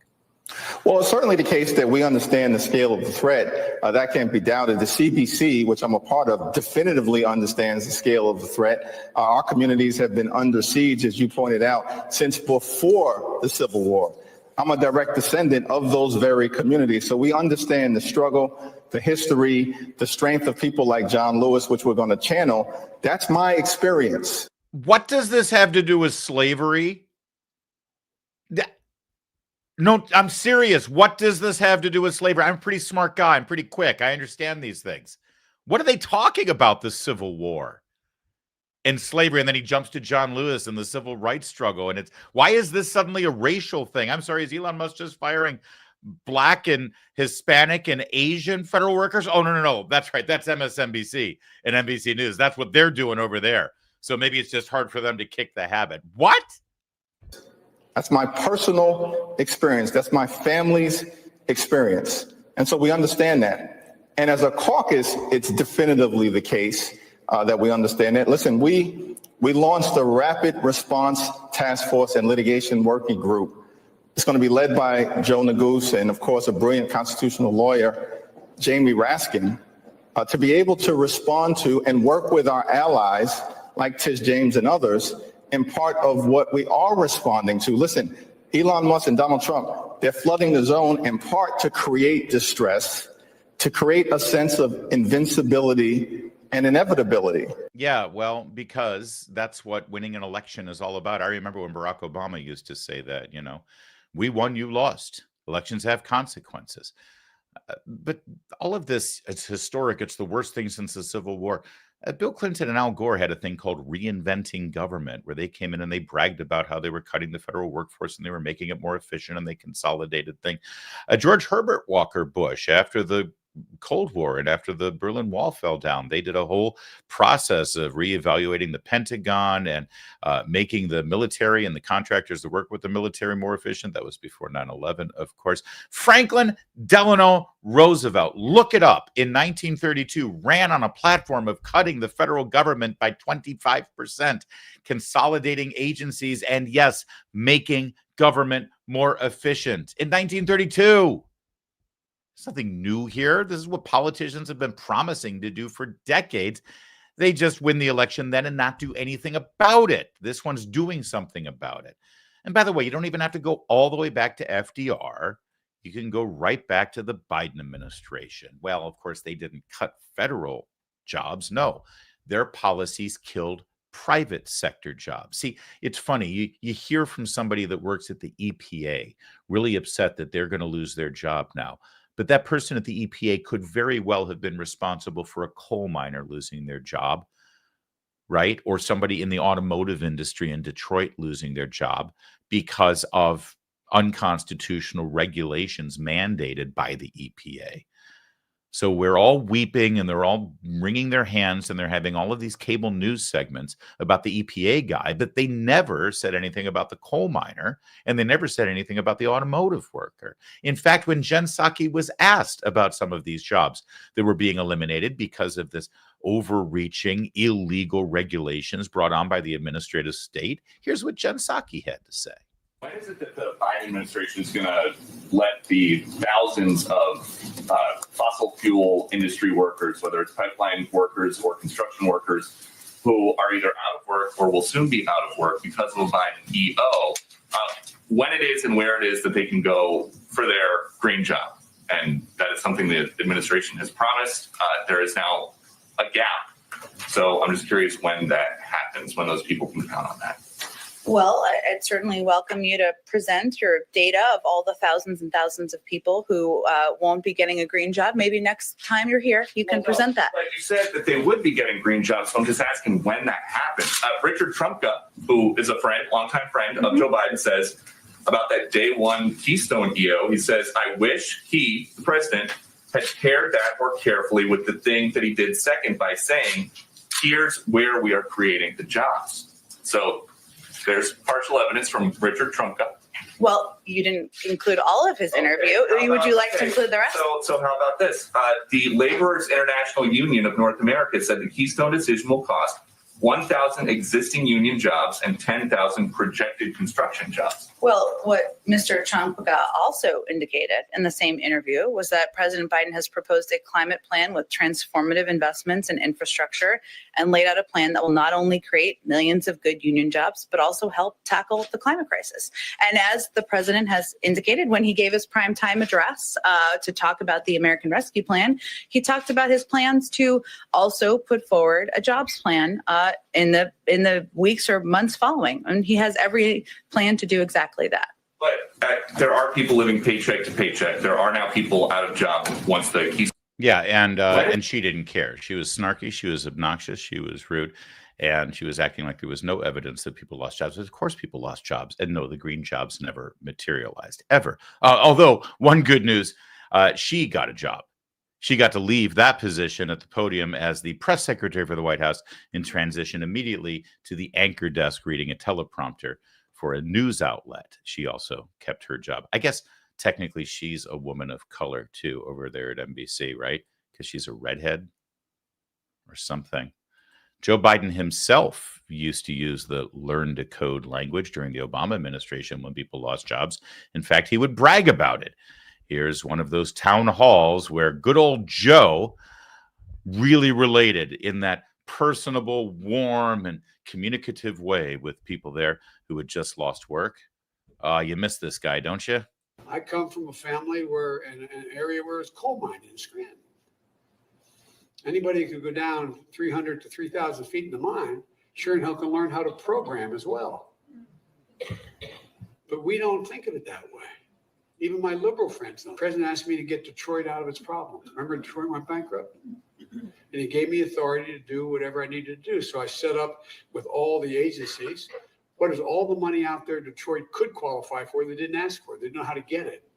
Well, it's certainly the case that we understand the scale of the threat. That can't be doubted. The CBC, which I'm a part of, definitively understands the scale of the threat. Our communities have been under siege, as you pointed out, since before the Civil War. I'm a direct descendant of those very communities. So we understand the struggle, the history, the strength of people like John Lewis, which we're going to channel. That's my experience. What does this have to do with slavery? No, I'm serious. What does this have to do with slavery? I'm a pretty smart guy. I'm pretty quick. I understand these things. What are they talking about? The Civil War and slavery, and then he jumps to John Lewis and the civil rights struggle. And it's, why is this suddenly a racial thing? I'm sorry, is Elon Musk just firing Black and Hispanic and Asian federal workers? Oh, no. That's right. That's MSNBC and NBC News. That's what they're doing over there. So maybe it's just hard for them to kick the habit. What? That's my personal experience. That's my family's experience. And so we understand that. And as a caucus, it's definitively the case that we understand that. Listen, we launched a rapid response task force and litigation working group. It's going to be led by Joe Neguse and, of course, a brilliant constitutional lawyer, Jamie Raskin, to be able to respond to and work with our allies like Tish James and others in part of what we are responding to. Listen, Elon Musk and Donald Trump, they're flooding the zone in part to create distress, to create a sense of invincibility and inevitability. Yeah, well, because that's what winning an election is all about. I remember when Barack Obama used to say that, we won, you lost. Elections have consequences. But all of this, it's historic. It's the worst thing since the Civil War. Bill Clinton and Al Gore had a thing called reinventing government, where they came in and they bragged about how they were cutting the federal workforce and they were making it more efficient and they consolidated things. George Herbert Walker Bush, after the Cold War and after the Berlin Wall fell down, they did a whole process of reevaluating the Pentagon and making the military and the contractors that work with the military more efficient. That was before 9/11, of course. Franklin Delano Roosevelt, look it up, in 1932 ran on a platform of cutting the federal government by 25%, consolidating agencies, and yes, making government more efficient in 1932. There's nothing new here. This is what politicians have been promising to do for decades. They just win the election then and not do anything about it. This one's doing something about it. And by the way, you don't even have to go all the way back to FDR. You can go right back to the Biden administration. Well, of course, they didn't cut federal jobs. No, their policies killed private sector jobs. See, it's funny. You hear from somebody that works at the EPA really upset that they're going to lose their job now. But that person at the EPA could very well have been responsible for a coal miner losing their job, right? Or somebody in the automotive industry in Detroit losing their job because of unconstitutional regulations mandated by the EPA. So we're all weeping and they're all wringing their hands and they're having all of these cable news segments about the EPA guy, but they never said anything about the coal miner and they never said anything about the automotive worker. In fact, when Jen Psaki was asked about some of these jobs that were being eliminated because of this overreaching illegal regulations brought on by the administrative state, here's what Jen Psaki had to say. When is it that the Biden administration is going to let the thousands of fossil fuel industry workers, whether it's pipeline workers or construction workers, who are either out of work or will soon be out of work because of a Biden EO, when it is and where it is that they can go for their green job? And that is something the administration has promised. There is now a gap. So I'm just curious when that happens, when those people can count on that. Well, I'd certainly welcome you to present your data of all the thousands and thousands of people who won't be getting a green job. Maybe next time you're here, you can present that. But you said that they would be getting green jobs, so I'm just asking when that happens. Richard Trumka, who is a friend, longtime friend of Joe Biden, says about that day one Keystone EO, he says, I wish he, the president, had paired that more carefully with the thing that he did second by saying, here's where we are creating the jobs. So there's partial evidence from Richard Trumka. Well, you didn't include all of his interview. Would you like to include the rest? So how about this? The Laborers International Union of North America said the Keystone decision will cost 1,000 existing union jobs and 10,000 projected construction jobs. Well, what Mr. Trumka also indicated in the same interview was that President Biden has proposed a climate plan with transformative investments in infrastructure and laid out a plan that will not only create millions of good union jobs, but also help tackle the climate crisis. And as the president has indicated when he gave his primetime address to talk about the American Rescue Plan, he talked about his plans to also put forward a jobs plan in the weeks or months following. And he has every plan to do exactly that. But there are people living paycheck to paycheck. There are now people out of job once the keys. Yeah, and she didn't care. She was snarky, she was obnoxious, she was rude, and she was acting like there was no evidence that people lost jobs. Of course, people lost jobs, and no, the green jobs never materialized ever. Although one good news, she got a job. She got to leave that position at the podium as the press secretary for the White House and transition immediately to the anchor desk reading a teleprompter for a news outlet. She also kept her job. I guess technically she's a woman of color too over there at NBC, right? Because she's a redhead or something. Joe Biden himself used to use the learn to code language during the Obama administration when people lost jobs. In fact, he would brag about it. Here's one of those town halls where good old Joe really related in that personable, warm, and communicative way with people there who had just lost work. You miss this guy, don't you? I come from a family where, in an area where it's coal mining in Scranton. Anybody who could go down 300 to 3,000 feet in the mine, sure and hell can learn how to program as well. But we don't think of it that way. Even my liberal friends don't. The president asked me to get Detroit out of its problems. Remember, Detroit went bankrupt? And he gave me authority to do whatever I needed to do. So I set up with all the agencies. What is all the money out there Detroit could qualify for? They didn't ask for it. They didn't know how to get it.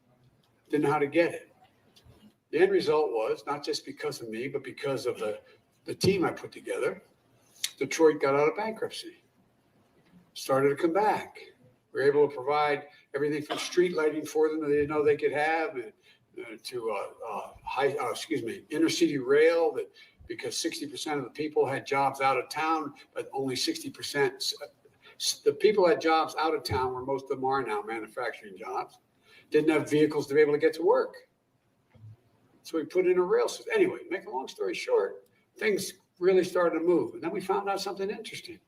Didn't know how to get it. The end result was, not just because of me, but because of the team I put together, Detroit got out of bankruptcy, started to come back. We were able to provide everything from street lighting for them that they didn't know they could have, and to inner city rail, that because 60% of the people had jobs out of town, but only 60%. The people had jobs out of town, where most of them are now manufacturing jobs, didn't have vehicles to be able to get to work. So we put in a rail system. Anyway, make a long story short, things really started to move. And then we found out something interesting.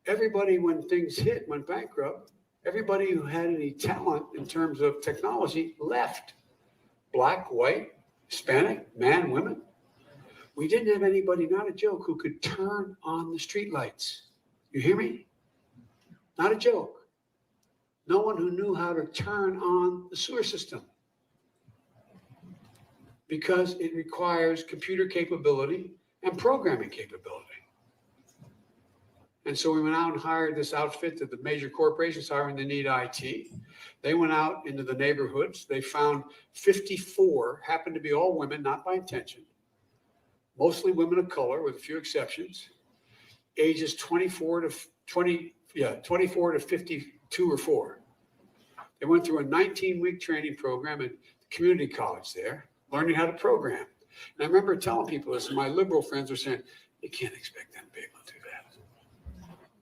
Everybody, when things hit, went bankrupt. Everybody who had any talent in terms of technology left. Black, white, Hispanic, man, women. We didn't have anybody, not a joke, who could turn on the streetlights. You hear me? Not a joke. No one who knew how to turn on the sewer system, because it requires computer capability and programming capability. And so we went out and hired this outfit that the major corporations hire when they need IT. They went out into the neighborhoods. They found 54, happened to be all women, not by intention, mostly women of color with a few exceptions, ages 24 to 52 or 4. They went through a 19-week training program at the community college there, learning how to program. And I remember telling people this, and my liberal friends were saying, you can't expect them to be able to do that.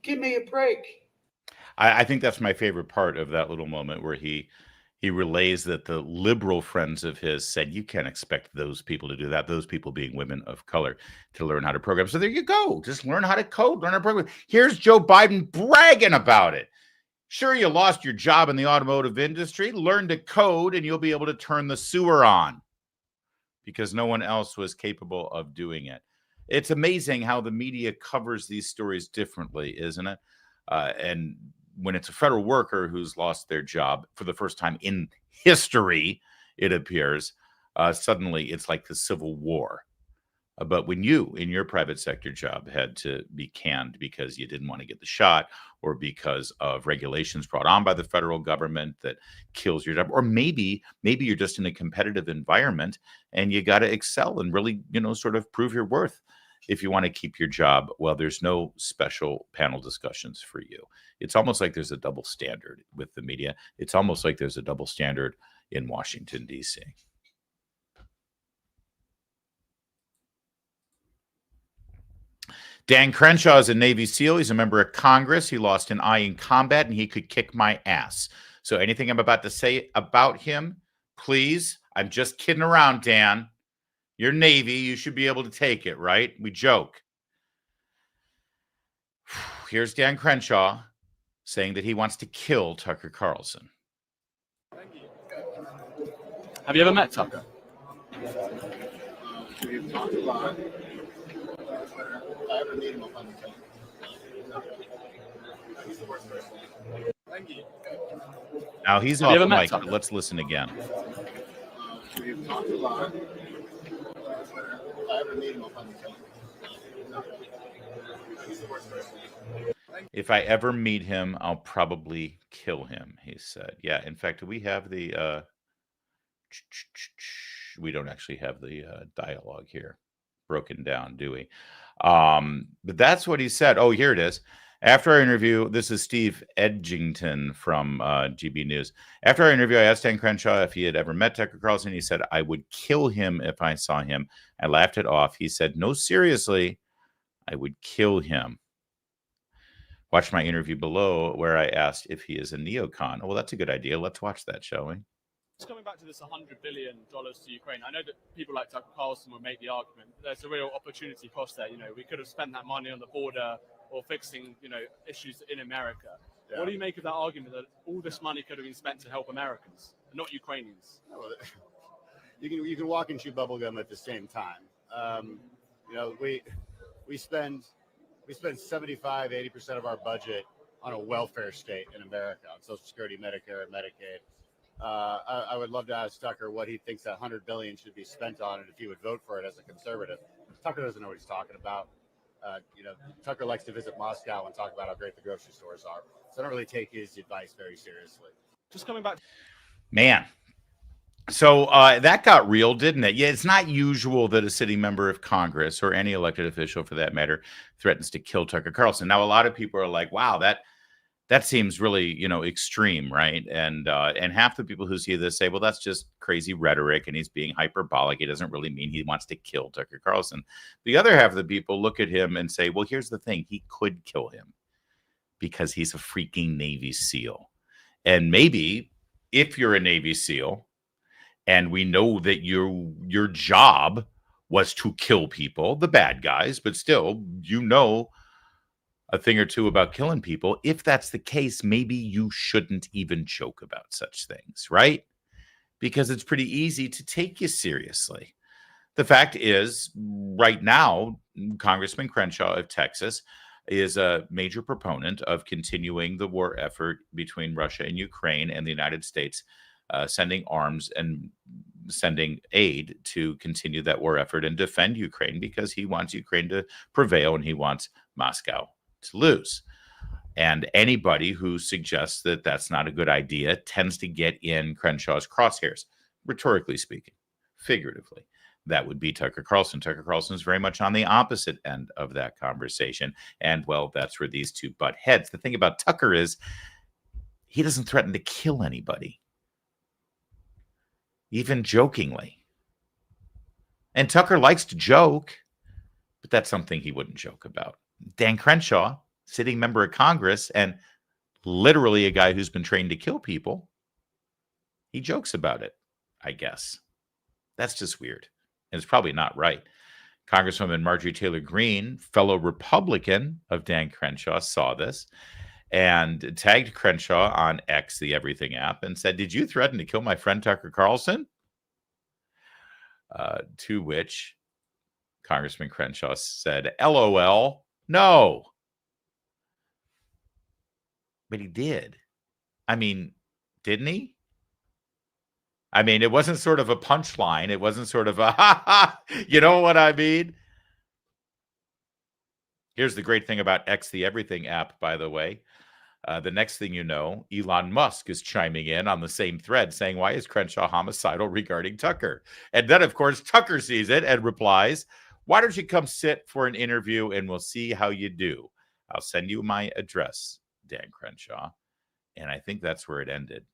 Give me a break. I think that's my favorite part of that little moment, where he relays that the liberal friends of his said, you can't expect those people to do that, those people being women of color, to learn how to program. So there you go. Just learn how to code, learn how to program. Here's Joe Biden bragging about it. Sure, you lost your job in the automotive industry. Learn to code and you'll be able to turn the sewer on, because no one else was capable of doing it. It's amazing how the media covers these stories differently, isn't it? And when it's a federal worker who's lost their job for the first time in history, it appears, suddenly it's like the Civil War. But when you, in your private sector job, had to be canned because you didn't want to get the shot, or because of regulations brought on by the federal government that kills your job, or maybe you're just in a competitive environment and you got to excel and really, sort of prove your worth if you want to keep your job, well, there's no special panel discussions for you. It's almost like there's a double standard with the media. It's almost like there's a double standard in Washington, D.C. Dan Crenshaw is a Navy SEAL. He's a member of Congress. He lost an eye in combat, and he could kick my ass. So anything I'm about to say about him, please, I'm just kidding around, Dan. You're Navy. You should be able to take it, right? We joke. Here's Dan Crenshaw saying that he wants to kill Tucker Carlson. Have you ever met Tucker? We've talked a lot. I ever meet him, I'll find the He's the worst person. Thank you. Now he's Have you off ever the met mic. Tucker? Let's listen again. We've talked a lot. If I ever meet him, I'll probably tell him. He's the worst person. If I ever meet him, I'll probably kill him, he said. Yeah, in fact, do we have the we don't actually have the dialogue here broken down, do we? But that's what he said. Oh, here it is. After our interview, this is Steve Edgington from GB News. After our interview, I asked Dan Crenshaw if he had ever met Tucker Carlson. He said, I would kill him if I saw him. I laughed it off. He said, no, seriously, I would kill him. Watch my interview below where I asked if he is a neocon. Well, that's a good idea. Let's watch that, shall we? Just coming back to this $100 billion to Ukraine, I know that people like Tucker Carlson would make the argument that there's a real opportunity cost there. You know, we could have spent that money on the border or fixing, you know, issues in America. Yeah. What do you make of that argument that all this money could have been spent to help Americans, and not Ukrainians? Well, you can walk and chew bubblegum at the same time. You know, we spend 75-80% of our budget on a welfare state in America, on Social Security, Medicare, and Medicaid. I would love to ask Tucker what he thinks that $100 billion should be spent on, and if he would vote for it as a conservative. Tucker doesn't know what he's talking about. You know, Tucker likes to visit Moscow and talk about how great the grocery stores are. So I don't really take his advice very seriously. Just coming back. Man. So that got real, didn't it? Yeah, it's not usual that a sitting member of Congress or any elected official for that matter threatens to kill Tucker Carlson. Now, a lot of people are like, wow, that seems really, you know, extreme, right? And half the people who see this say, well, that's just crazy rhetoric and he's being hyperbolic. It doesn't really mean he wants to kill Tucker Carlson. The other half of the people look at him and say, well, here's the thing. He could kill him because he's a freaking Navy SEAL. And maybe if you're a Navy SEAL and we know that your job was to kill people, the bad guys, but still, you know, a thing or two about killing people. If that's the case, maybe you shouldn't even joke about such things, right? Because it's pretty easy to take you seriously. The fact is, right now, Congressman Crenshaw of Texas is a major proponent of continuing the war effort between Russia and Ukraine and the United States, sending arms and sending aid to continue that war effort and defend Ukraine because he wants Ukraine to prevail and he wants Moscow to lose. And anybody who suggests that that's not a good idea tends to get in Crenshaw's crosshairs, rhetorically speaking. Figuratively, that would be Tucker Carlson. Tucker Carlson is very much on the opposite end of that conversation. And, well, that's where these two butt heads. The thing about Tucker is he doesn't threaten to kill anybody, even jokingly. And Tucker likes to joke, but that's something he wouldn't joke about. Dan Crenshaw, sitting member of Congress and literally a guy who's been trained to kill people, he jokes about it, I guess. That's just weird. And it's probably not right. Congresswoman Marjorie Taylor Greene, fellow Republican of Dan Crenshaw, saw this and tagged Crenshaw on X, the Everything app, and said, did you threaten to kill my friend Tucker Carlson? To which Congressman Crenshaw said, LOL, no. But he did. I mean, didn't he? I mean, it wasn't sort of a punchline. It wasn't sort of a, ha ha, you know what I mean? Here's the great thing about X, the Everything app, by the way. The next thing you know, Elon Musk is chiming in on the same thread saying, why is Crenshaw homicidal regarding Tucker? And then, of course, Tucker sees it and replies, why don't you come sit for an interview and we'll see how you do. I'll send you my address, Dan Crenshaw. And I think that's where it ended.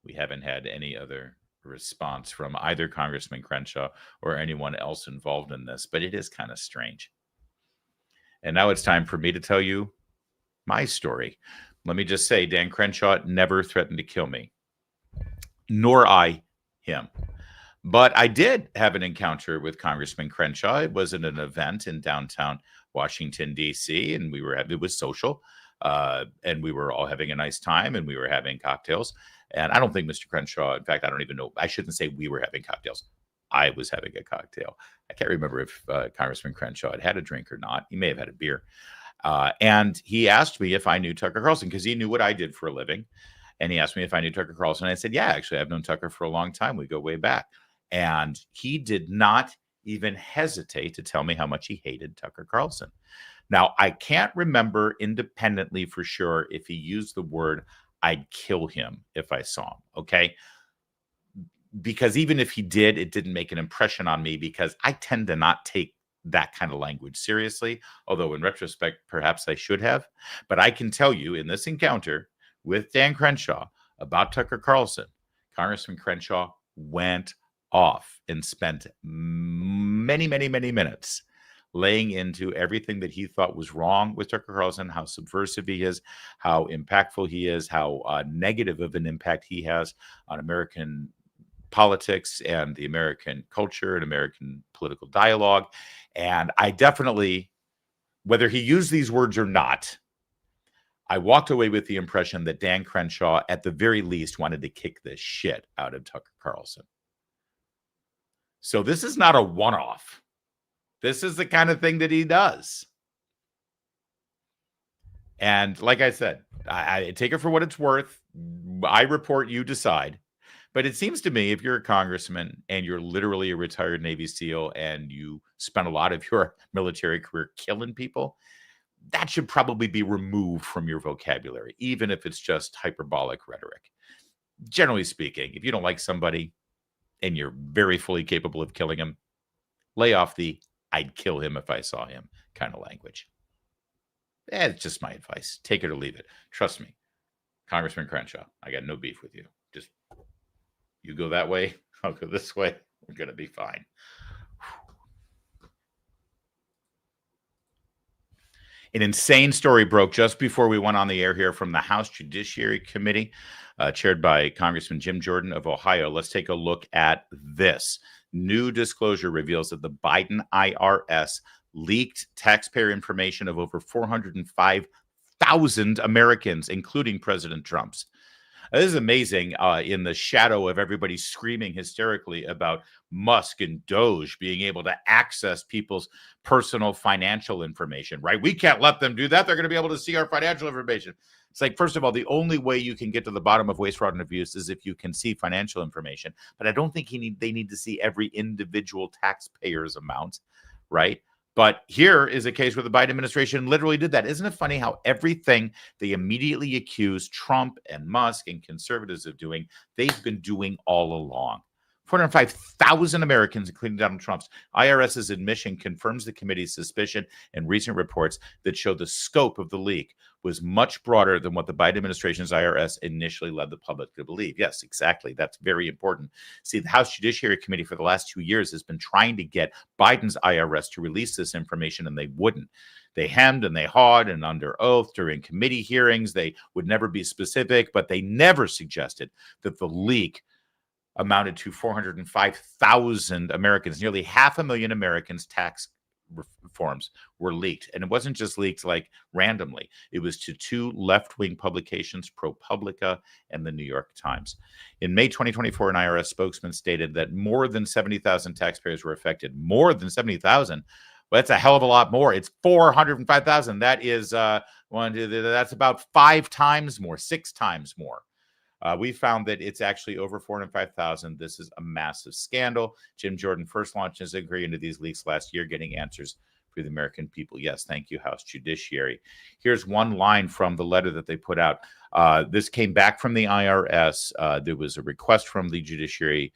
We haven't had any other response from either Congressman Crenshaw or anyone else involved in this, but it is kind of strange. And now it's time for me to tell you my story. Let me just say, Dan Crenshaw never threatened to kill me, nor I him. But I did have an encounter with Congressman Crenshaw. It was at an event in downtown Washington, D.C., and it was social, and we were all having a nice time, and we were having cocktails. And I don't think Mr. Crenshaw, in fact, I don't even know, I shouldn't say we were having cocktails. I was having a cocktail. I can't remember if Congressman Crenshaw had a drink or not. He may have had a beer. And he asked me if I knew Tucker Carlson because he knew what I did for a living. And he asked me if I knew Tucker Carlson. I said, yeah, actually, I've known Tucker for a long time. We go way back. And he did not even hesitate to tell me how much he hated Tucker Carlson. Now, I can't remember independently for sure if he used the word, I'd kill him if I saw him, okay? Because even if he did, it didn't make an impression on me because I tend to not take that kind of language seriously, although in retrospect, perhaps I should have. But I can tell you in this encounter with Dan Crenshaw about Tucker Carlson, Congressman Crenshaw went off and spent many, many, many minutes laying into everything that he thought was wrong with Tucker Carlson, how subversive he is, how impactful he is, how negative of an impact he has on American politics and the American culture and American political dialogue. And I definitely, whether he used these words or not, I walked away with the impression that Dan Crenshaw, at the very least, wanted to kick the shit out of Tucker Carlson. So this is not a one-off. This is the kind of thing that he does. And like I said, I take it for what it's worth. I report, you decide. But it seems to me if you're a congressman and you're literally a retired Navy SEAL and you spent a lot of your military career killing people, that should probably be removed from your vocabulary, even if it's just hyperbolic rhetoric. Generally speaking, if you don't like somebody and you're very fully capable of killing him, lay off the I'd kill him if I saw him kind of language. It's just my advice. Take it or leave it. Trust me, Congressman Crenshaw, I got no beef with you. Just you go that way, I'll go this way. We're going to be fine. An insane story broke just before we went on the air here from the House Judiciary Committee, chaired by Congressman Jim Jordan of Ohio. Let's take a look at this. New disclosure reveals that the Biden IRS leaked taxpayer information of over 405,000 Americans, including President Trump's. This is amazing in the shadow of everybody screaming hysterically about Musk and Doge being able to access people's personal financial information, right? We can't let them do that. They're going to be able to see our financial information. It's like, first of all, the only way you can get to the bottom of waste, fraud, and abuse is if you can see financial information. But I don't think they need to see every individual taxpayer's amount, right? But here is a case where the Biden administration literally did that. Isn't it funny how everything they immediately accuse Trump and Musk and conservatives of doing, they've been doing all along? 405,000 Americans, including Donald Trump's. IRS's admission confirms the committee's suspicion and recent reports that show the scope of the leak was much broader than what the Biden administration's IRS initially led the public to believe. Yes, exactly. That's very important. See, the House Judiciary Committee for the last 2 years has been trying to get Biden's IRS to release this information, and they wouldn't. They hemmed and they hawed, and under oath during committee hearings, they would never be specific, but they never suggested that the leak amounted to 405,000 Americans. Nearly 500,000 Americans' tax forms were leaked. And it wasn't just leaked like randomly. It was to two left-wing publications, ProPublica and the New York Times. In May 2024, an IRS spokesman stated that more than 70,000 taxpayers were affected. More than 70,000? Well, that's a hell of a lot more. It's 405,000. That is that's about 5 times more, 6 times more. We found that it's actually over 405,000. This is a massive scandal. Jim Jordan first launched his inquiry into these leaks last year, getting answers for the American people. Yes, thank you, House Judiciary. Here's one line from the letter that they put out. This came back from the IRS. There was a request from the Judiciary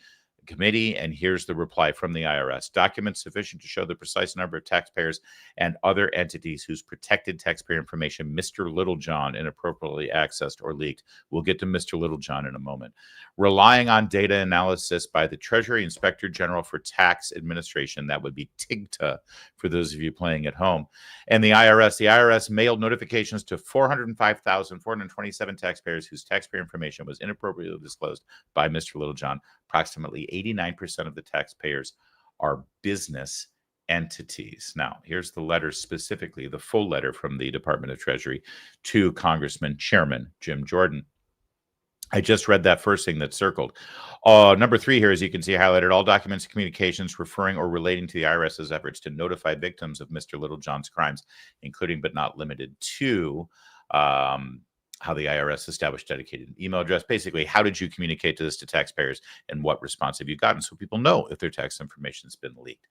Committee, and here's the reply from the IRS. Documents sufficient to show the precise number of taxpayers and other entities whose protected taxpayer information Mr. Littlejohn inappropriately accessed or leaked. We'll get to Mr. Littlejohn in a moment. Relying on data analysis by the Treasury Inspector General for Tax Administration, that would be TIGTA for those of you playing at home, and the IRS mailed notifications to 405,427 taxpayers whose taxpayer information was inappropriately disclosed by Mr. Littlejohn. Approximately 89% of the taxpayers are business entities. Now, here's the letter specifically, the full letter from the Department of Treasury to Congressman Chairman Jim Jordan. I just read that first thing that's circled. Number 3 here, as you can see highlighted, all documents and communications referring or relating to the IRS's efforts to notify victims of Mr. Littlejohn's crimes, including but not limited to how the IRS established dedicated email address. Basically, how did you communicate this to taxpayers and what response have you gotten so people know if their tax information has been leaked?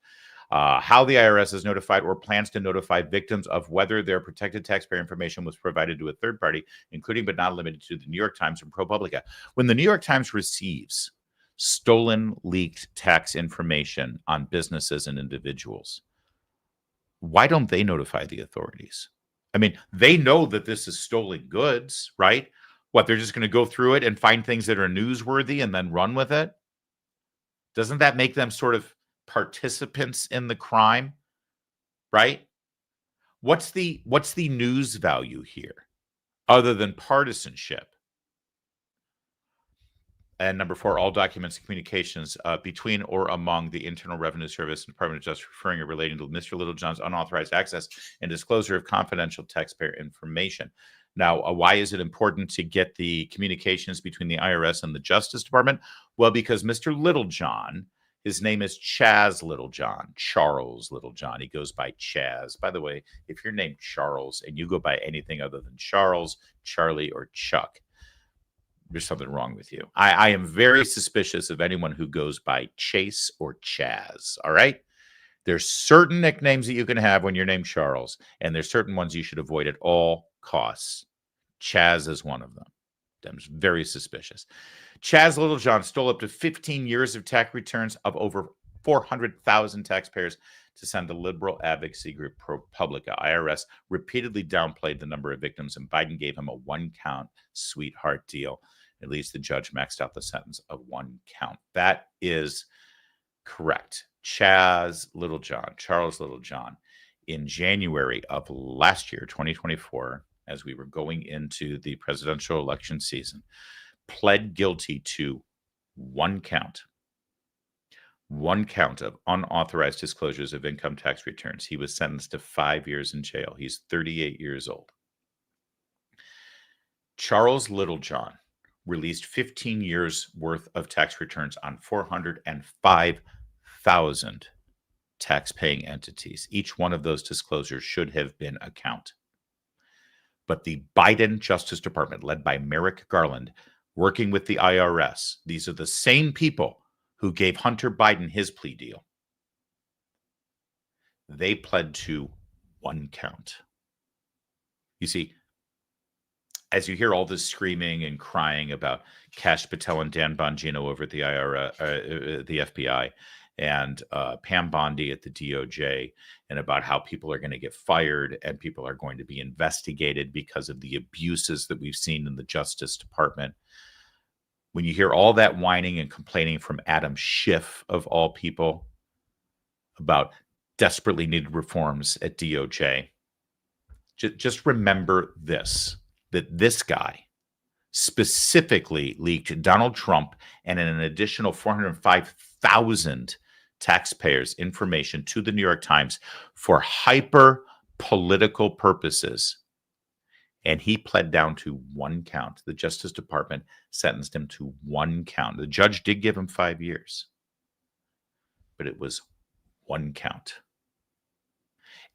How the IRS is notified or plans to notify victims of whether their protected taxpayer information was provided to a third party, including but not limited to the New York Times and ProPublica. When the New York Times receives stolen, leaked tax information on businesses and individuals, why don't they notify the authorities? I mean, they know that this is stolen goods, right? What, they're just going to go through it and find things that are newsworthy and then run with it? Doesn't that make them sort of participants in the crime, right? What's the news value here other than partisanship? And number 4, all documents and communications between or among the Internal Revenue Service and Department of Justice referring or relating to Mr. Littlejohn's unauthorized access and disclosure of confidential taxpayer information. Now, why is it important to get the communications between the IRS and the Justice Department? Well, because Mr. Littlejohn, his name is Chaz Littlejohn, Charles Littlejohn. He goes by Chaz. By the way, if you're named Charles and you go by anything other than Charles, Charlie, or Chuck, there's something wrong with you. I am very suspicious of anyone who goes by Chase or Chaz, all right? There's certain nicknames that you can have when you're named Charles, and there's certain ones you should avoid at all costs. Chaz is one of them. I'm very suspicious. Chaz Littlejohn stole up to 15 years of tax returns of over 400,000 taxpayers to send a liberal advocacy group, ProPublica. IRS repeatedly downplayed the number of victims, and Biden gave him a one-count sweetheart deal. At least the judge maxed out the sentence of 1 count. That is correct. Chaz Littlejohn, Charles Littlejohn, in January of last year, 2024, as we were going into the presidential election season, pled guilty to 1 count. 1 count of unauthorized disclosures of income tax returns. He was sentenced to 5 years in jail. He's 38 years old. Charles Littlejohn released 15 years worth of tax returns on 405,000 tax-paying entities. Each one of those disclosures should have been a count. But the Biden Justice Department, led by Merrick Garland, working with the IRS, these are the same people who gave Hunter Biden his plea deal. They pled to 1 count. You see, as you hear all this screaming and crying about Kash Patel and Dan Bongino over at the the FBI, and Pam Bondi at the DOJ, and about how people are going to get fired and people are going to be investigated because of the abuses that we've seen in the Justice Department. When you hear all that whining and complaining from Adam Schiff, of all people, about desperately needed reforms at DOJ, just remember this, that this guy specifically leaked Donald Trump and an additional 405,000 taxpayers' information to the New York Times for hyper-political purposes. And he pled down to 1 count. The Justice Department sentenced him to 1 count. The judge did give him 5 years, but it was 1 count.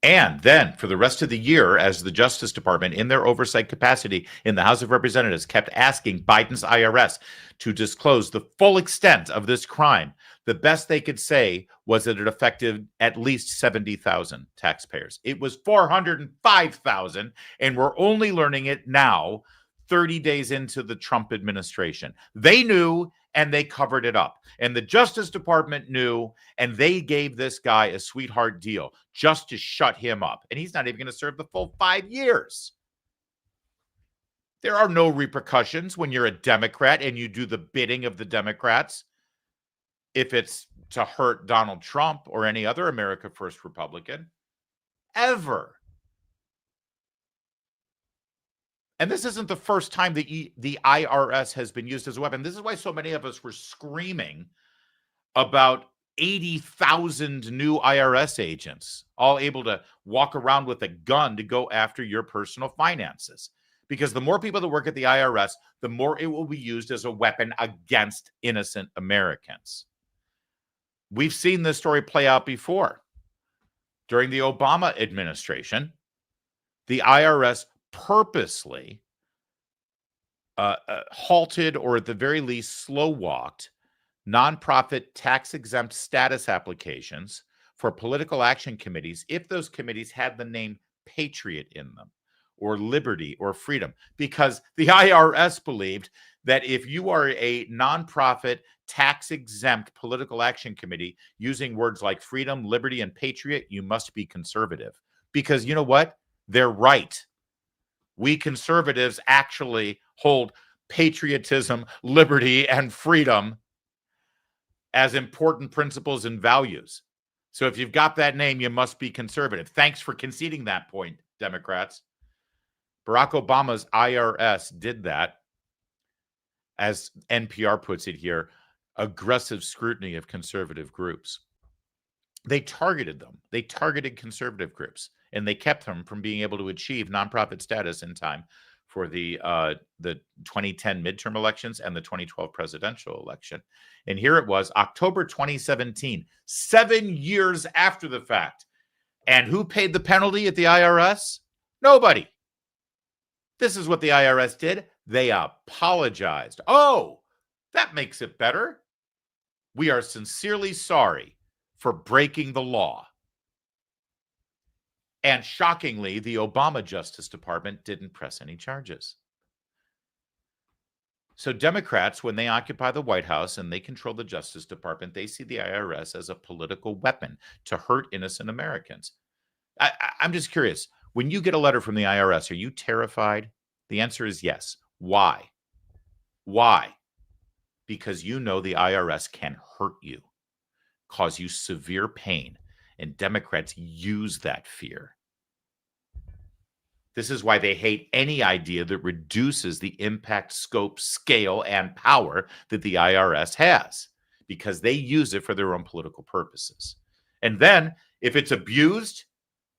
And then for the rest of the year, as the Justice Department, in their oversight capacity in the House of Representatives, kept asking Biden's IRS to disclose the full extent of this crime, the best they could say was that it affected at least 70,000 taxpayers. It was 405,000, and we're only learning it now, 30 days into the Trump administration. They knew, and they covered it up. And the Justice Department knew, and they gave this guy a sweetheart deal just to shut him up. And he's not even going to serve the full 5 years. There are no repercussions when you're a Democrat and you do the bidding of the Democrats, if it's to hurt Donald Trump or any other America First Republican, ever. And this isn't the first time the IRS has been used as a weapon. This is why so many of us were screaming about 80,000 new IRS agents, all able to walk around with a gun to go after your personal finances. Because the more people that work at the IRS, the more it will be used as a weapon against innocent Americans. We've seen this story play out before. During the Obama administration, the IRS purposely halted or at the very least slow-walked nonprofit tax-exempt status applications for political action committees if those committees had the name Patriot in them, or Liberty, or Freedom, because the IRS believed that if you are a nonprofit tax-exempt political action committee using words like freedom, liberty, and patriot, you must be conservative. Because you know what? They're right. We conservatives actually hold patriotism, liberty, and freedom as important principles and values. So if you've got that name, you must be conservative. Thanks for conceding that point, Democrats. Barack Obama's IRS did that, as NPR puts it here, aggressive scrutiny of conservative groups. They targeted them. They targeted conservative groups, and they kept them from being able to achieve nonprofit status in time for the 2010 midterm elections and the 2012 presidential election. And here it was, October 2017, 7 years after the fact. And who paid the penalty at the IRS? Nobody. This is what the IRS did. They apologized. Oh, that makes it better. We are sincerely sorry for breaking the law. And shockingly, the Obama Justice Department didn't press any charges. So Democrats, when they occupy the White House and they control the Justice Department, they see the IRS as a political weapon to hurt innocent Americans. I'm just curious. When you get a letter from the IRS, are you terrified? The answer is yes. Why? Why? Because you know the IRS can hurt you, cause you severe pain, and Democrats use that fear. This is why they hate any idea that reduces the impact, scope, scale, and power that the IRS has, because they use it for their own political purposes. And then, if it's abused,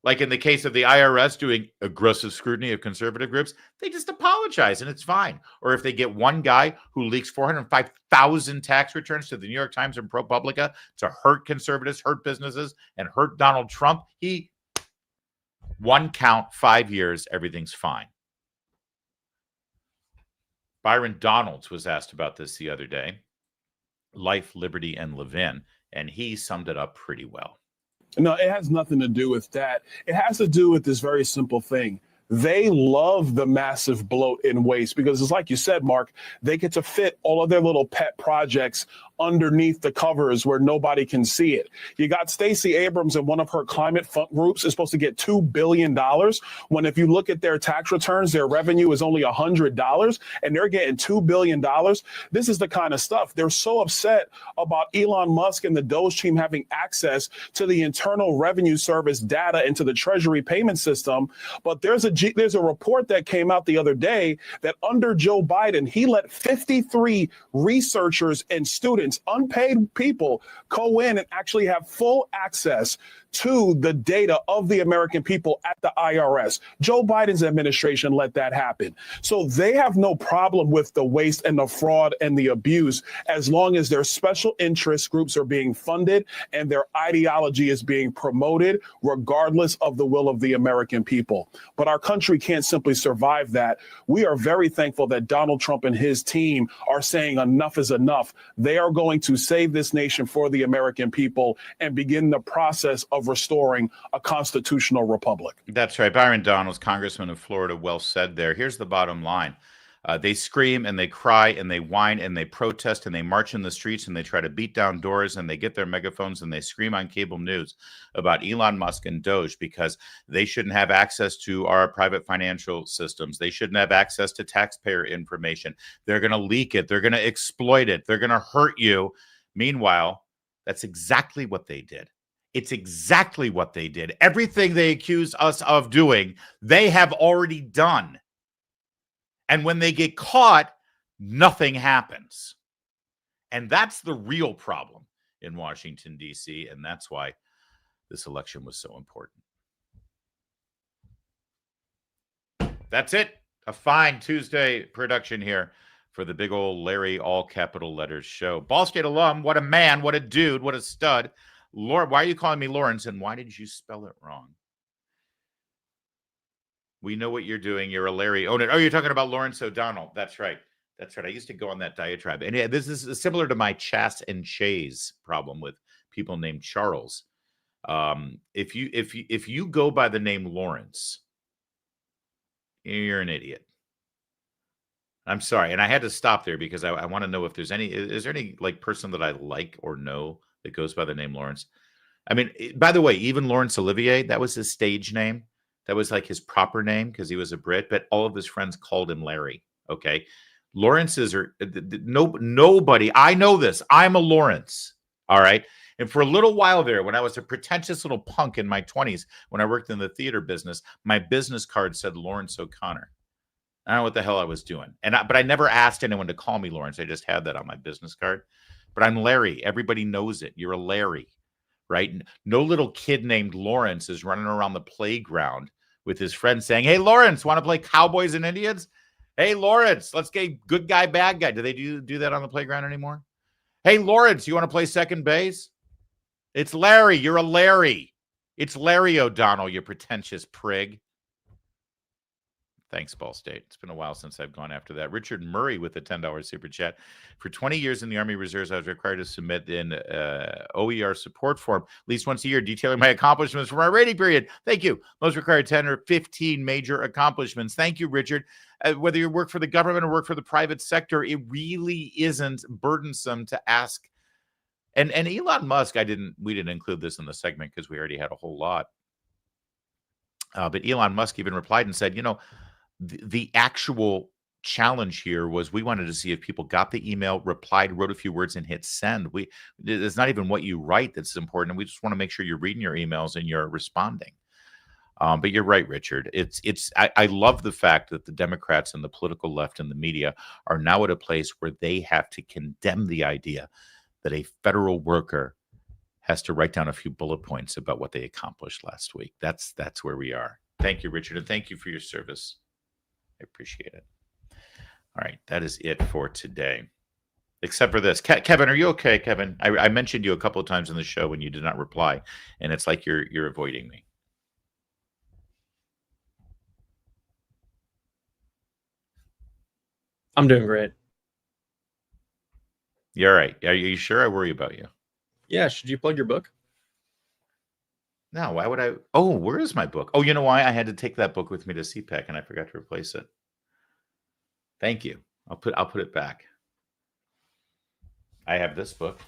like in the case of the IRS doing aggressive scrutiny of conservative groups, they just apologize and it's fine. Or if they get one guy who leaks 405,000 tax returns to the New York Times and ProPublica to hurt conservatives, hurt businesses, and hurt Donald Trump, one count, 5 years, everything's fine. Byron Donalds was asked about this the other day, Life, Liberty, and Levin, and he summed it up pretty well. No, it has nothing to do with that. It has to do with this very simple thing. They love the massive bloat and waste because it's like you said, Mark, they get to fit all of their little pet projects underneath the covers where nobody can see it. You got Stacey Abrams and one of her climate fund groups is supposed to get $2 billion when if you look at their tax returns, their revenue is only $100 and they're getting $2 billion. This is the kind of stuff. They're so upset about Elon Musk and the Doge team having access to the Internal Revenue Service data and to the Treasury payment system. But there's a report that came out the other day that under Joe Biden, he let 53 researchers and students, unpaid people, go in and actually have full access to the data of the American people at the IRS. Joe Biden's administration let that happen. So they have no problem with the waste and the fraud and the abuse as long as their special interest groups are being funded and their ideology is being promoted regardless of the will of the American people. But our country can't simply survive that. We are very thankful that Donald Trump and his team are saying enough is enough. They are going to save this nation for the American people and begin the process of restoring a constitutional republic. That's right. Byron Donalds, Congressman of Florida, well said there. Here's the bottom line. They scream and they cry and they whine and they protest and they march in the streets and they try to beat down doors and they get their megaphones and they scream on cable news about Elon Musk and Doge because they shouldn't have access to our private financial systems. They shouldn't have access to taxpayer information. They're going to leak it. They're going to exploit it. They're going to hurt you. Meanwhile, that's exactly what they did. It's exactly what they did. Everything they accuse us of doing, they have already done. And when they get caught, nothing happens. And that's the real problem in Washington, D.C., and that's why this election was so important. That's it. A fine Tuesday production here for the big old Larry all capital letters show. Ball State alum, what a man, what a dude, what a stud. Lord, why are you calling me Lawrence, and why did you spell it wrong? We know what you're doing. You're a Larry. Oh, you're talking about Lawrence O'Donnell. That's right. That's right. I used to go on that diatribe. And yeah, this is similar to my Chas and Chase problem with people named Charles. If you go by the name Lawrence, you're an idiot. I'm sorry. And I had to stop there because I want to know if there's is there any like person that I like or know that goes by the name Lawrence? I mean, by the way, even Laurence Olivier, that was his stage name. That was like his proper name because he was a Brit, but all of his friends called him Larry. Okay. Lawrences are nobody. I know this. I'm a Lawrence. All right. And for a little while there, when I was a pretentious little punk in my 20s, when I worked in the theater business, my business card said Lawrence O'Connor. I don't know what the hell I was doing. But I never asked anyone to call me Lawrence. I just had that on my business card. But I'm Larry. Everybody knows it. You're a Larry, right? No little kid named Lawrence is running around the playground with his friends saying, hey, Lawrence, want to play Cowboys and Indians? Hey, Lawrence, let's get good guy, bad guy. Do they do that on the playground anymore? Hey, Lawrence, you want to play second base? It's Larry. You're a Larry. It's Larry O'Donnell, you pretentious prig. Thanks, Ball State. It's been a while since I've gone after that. Richard Murray with a $10 super chat. For 20 years in the Army Reserves, I was required to submit an OER support form at least once a year detailing my accomplishments for my rating period. Thank you. Most required 10 or 15 major accomplishments. Thank you, Richard. Whether you work for the government or work for the private sector, it really isn't burdensome to ask. And Elon Musk, we didn't include this in the segment because we already had a whole lot. But Elon Musk even replied and said, the actual challenge here was we wanted to see if people got the email, replied, wrote a few words, and hit send. It's not even what you write that's important. We just want to make sure you're reading your emails and you're responding. But you're right, Richard. I love the fact that the Democrats and the political left and the media are now at a place where they have to condemn the idea that a federal worker has to write down a few bullet points about what they accomplished last week. That's where we are. Thank you, Richard, and thank you for your service. I appreciate it. All right, that is it for today. Except for this. Kevin, are you okay, Kevin? I mentioned you a couple of times in the show when you did not reply, and it's like you're avoiding me. I'm doing great. You're all right. Are you sure? I worry about you. Yeah, should you plug your book? No, why would I? Oh, where is my book? Oh, you know why? I had to take that book with me to CPAC and I forgot to replace it. Thank you. I'll put it back. I have this book,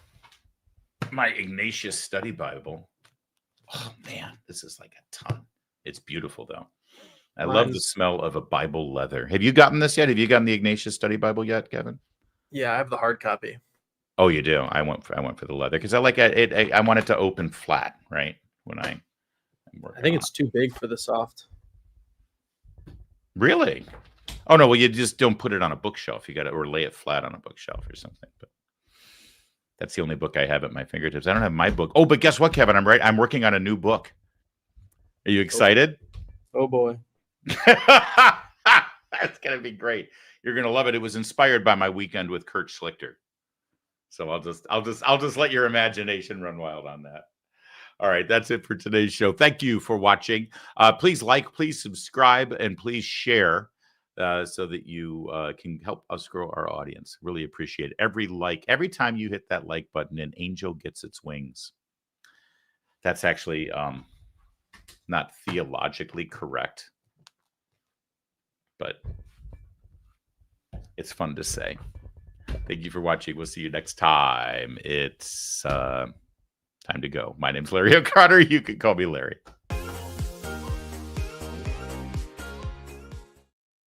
my Ignatius Study Bible. Oh man, this is like a ton. It's beautiful though. I love the smell of a Bible leather. Have you gotten this yet? Have you gotten the Ignatius Study Bible yet, Kevin? Yeah, I have the hard copy. Oh, you do? I went for the leather because I like it. I want it to open flat, right? When I think it's too big for the soft. Really? Oh no, well you just don't put it on a bookshelf. You got to or lay it flat on a bookshelf or something. But that's the only book I have at my fingertips. I don't have my book. Oh, but guess what, Kevin? I'm working on a new book. Are you excited? Oh boy. That's gonna be great. You're gonna love it. It was inspired by my weekend with Kurt Schlichter. So I'll just let your imagination run wild on that. All right, that's it for today's show. Thank you for watching. Please like, please subscribe, and please share so that you can help us grow our audience. Really appreciate it. Every like, every time you hit that like button, an angel gets its wings. That's actually not theologically correct, but it's fun to say. Thank you for watching. We'll see you next time. It's time to go. My name's Larry O'Connor. You can call me Larry.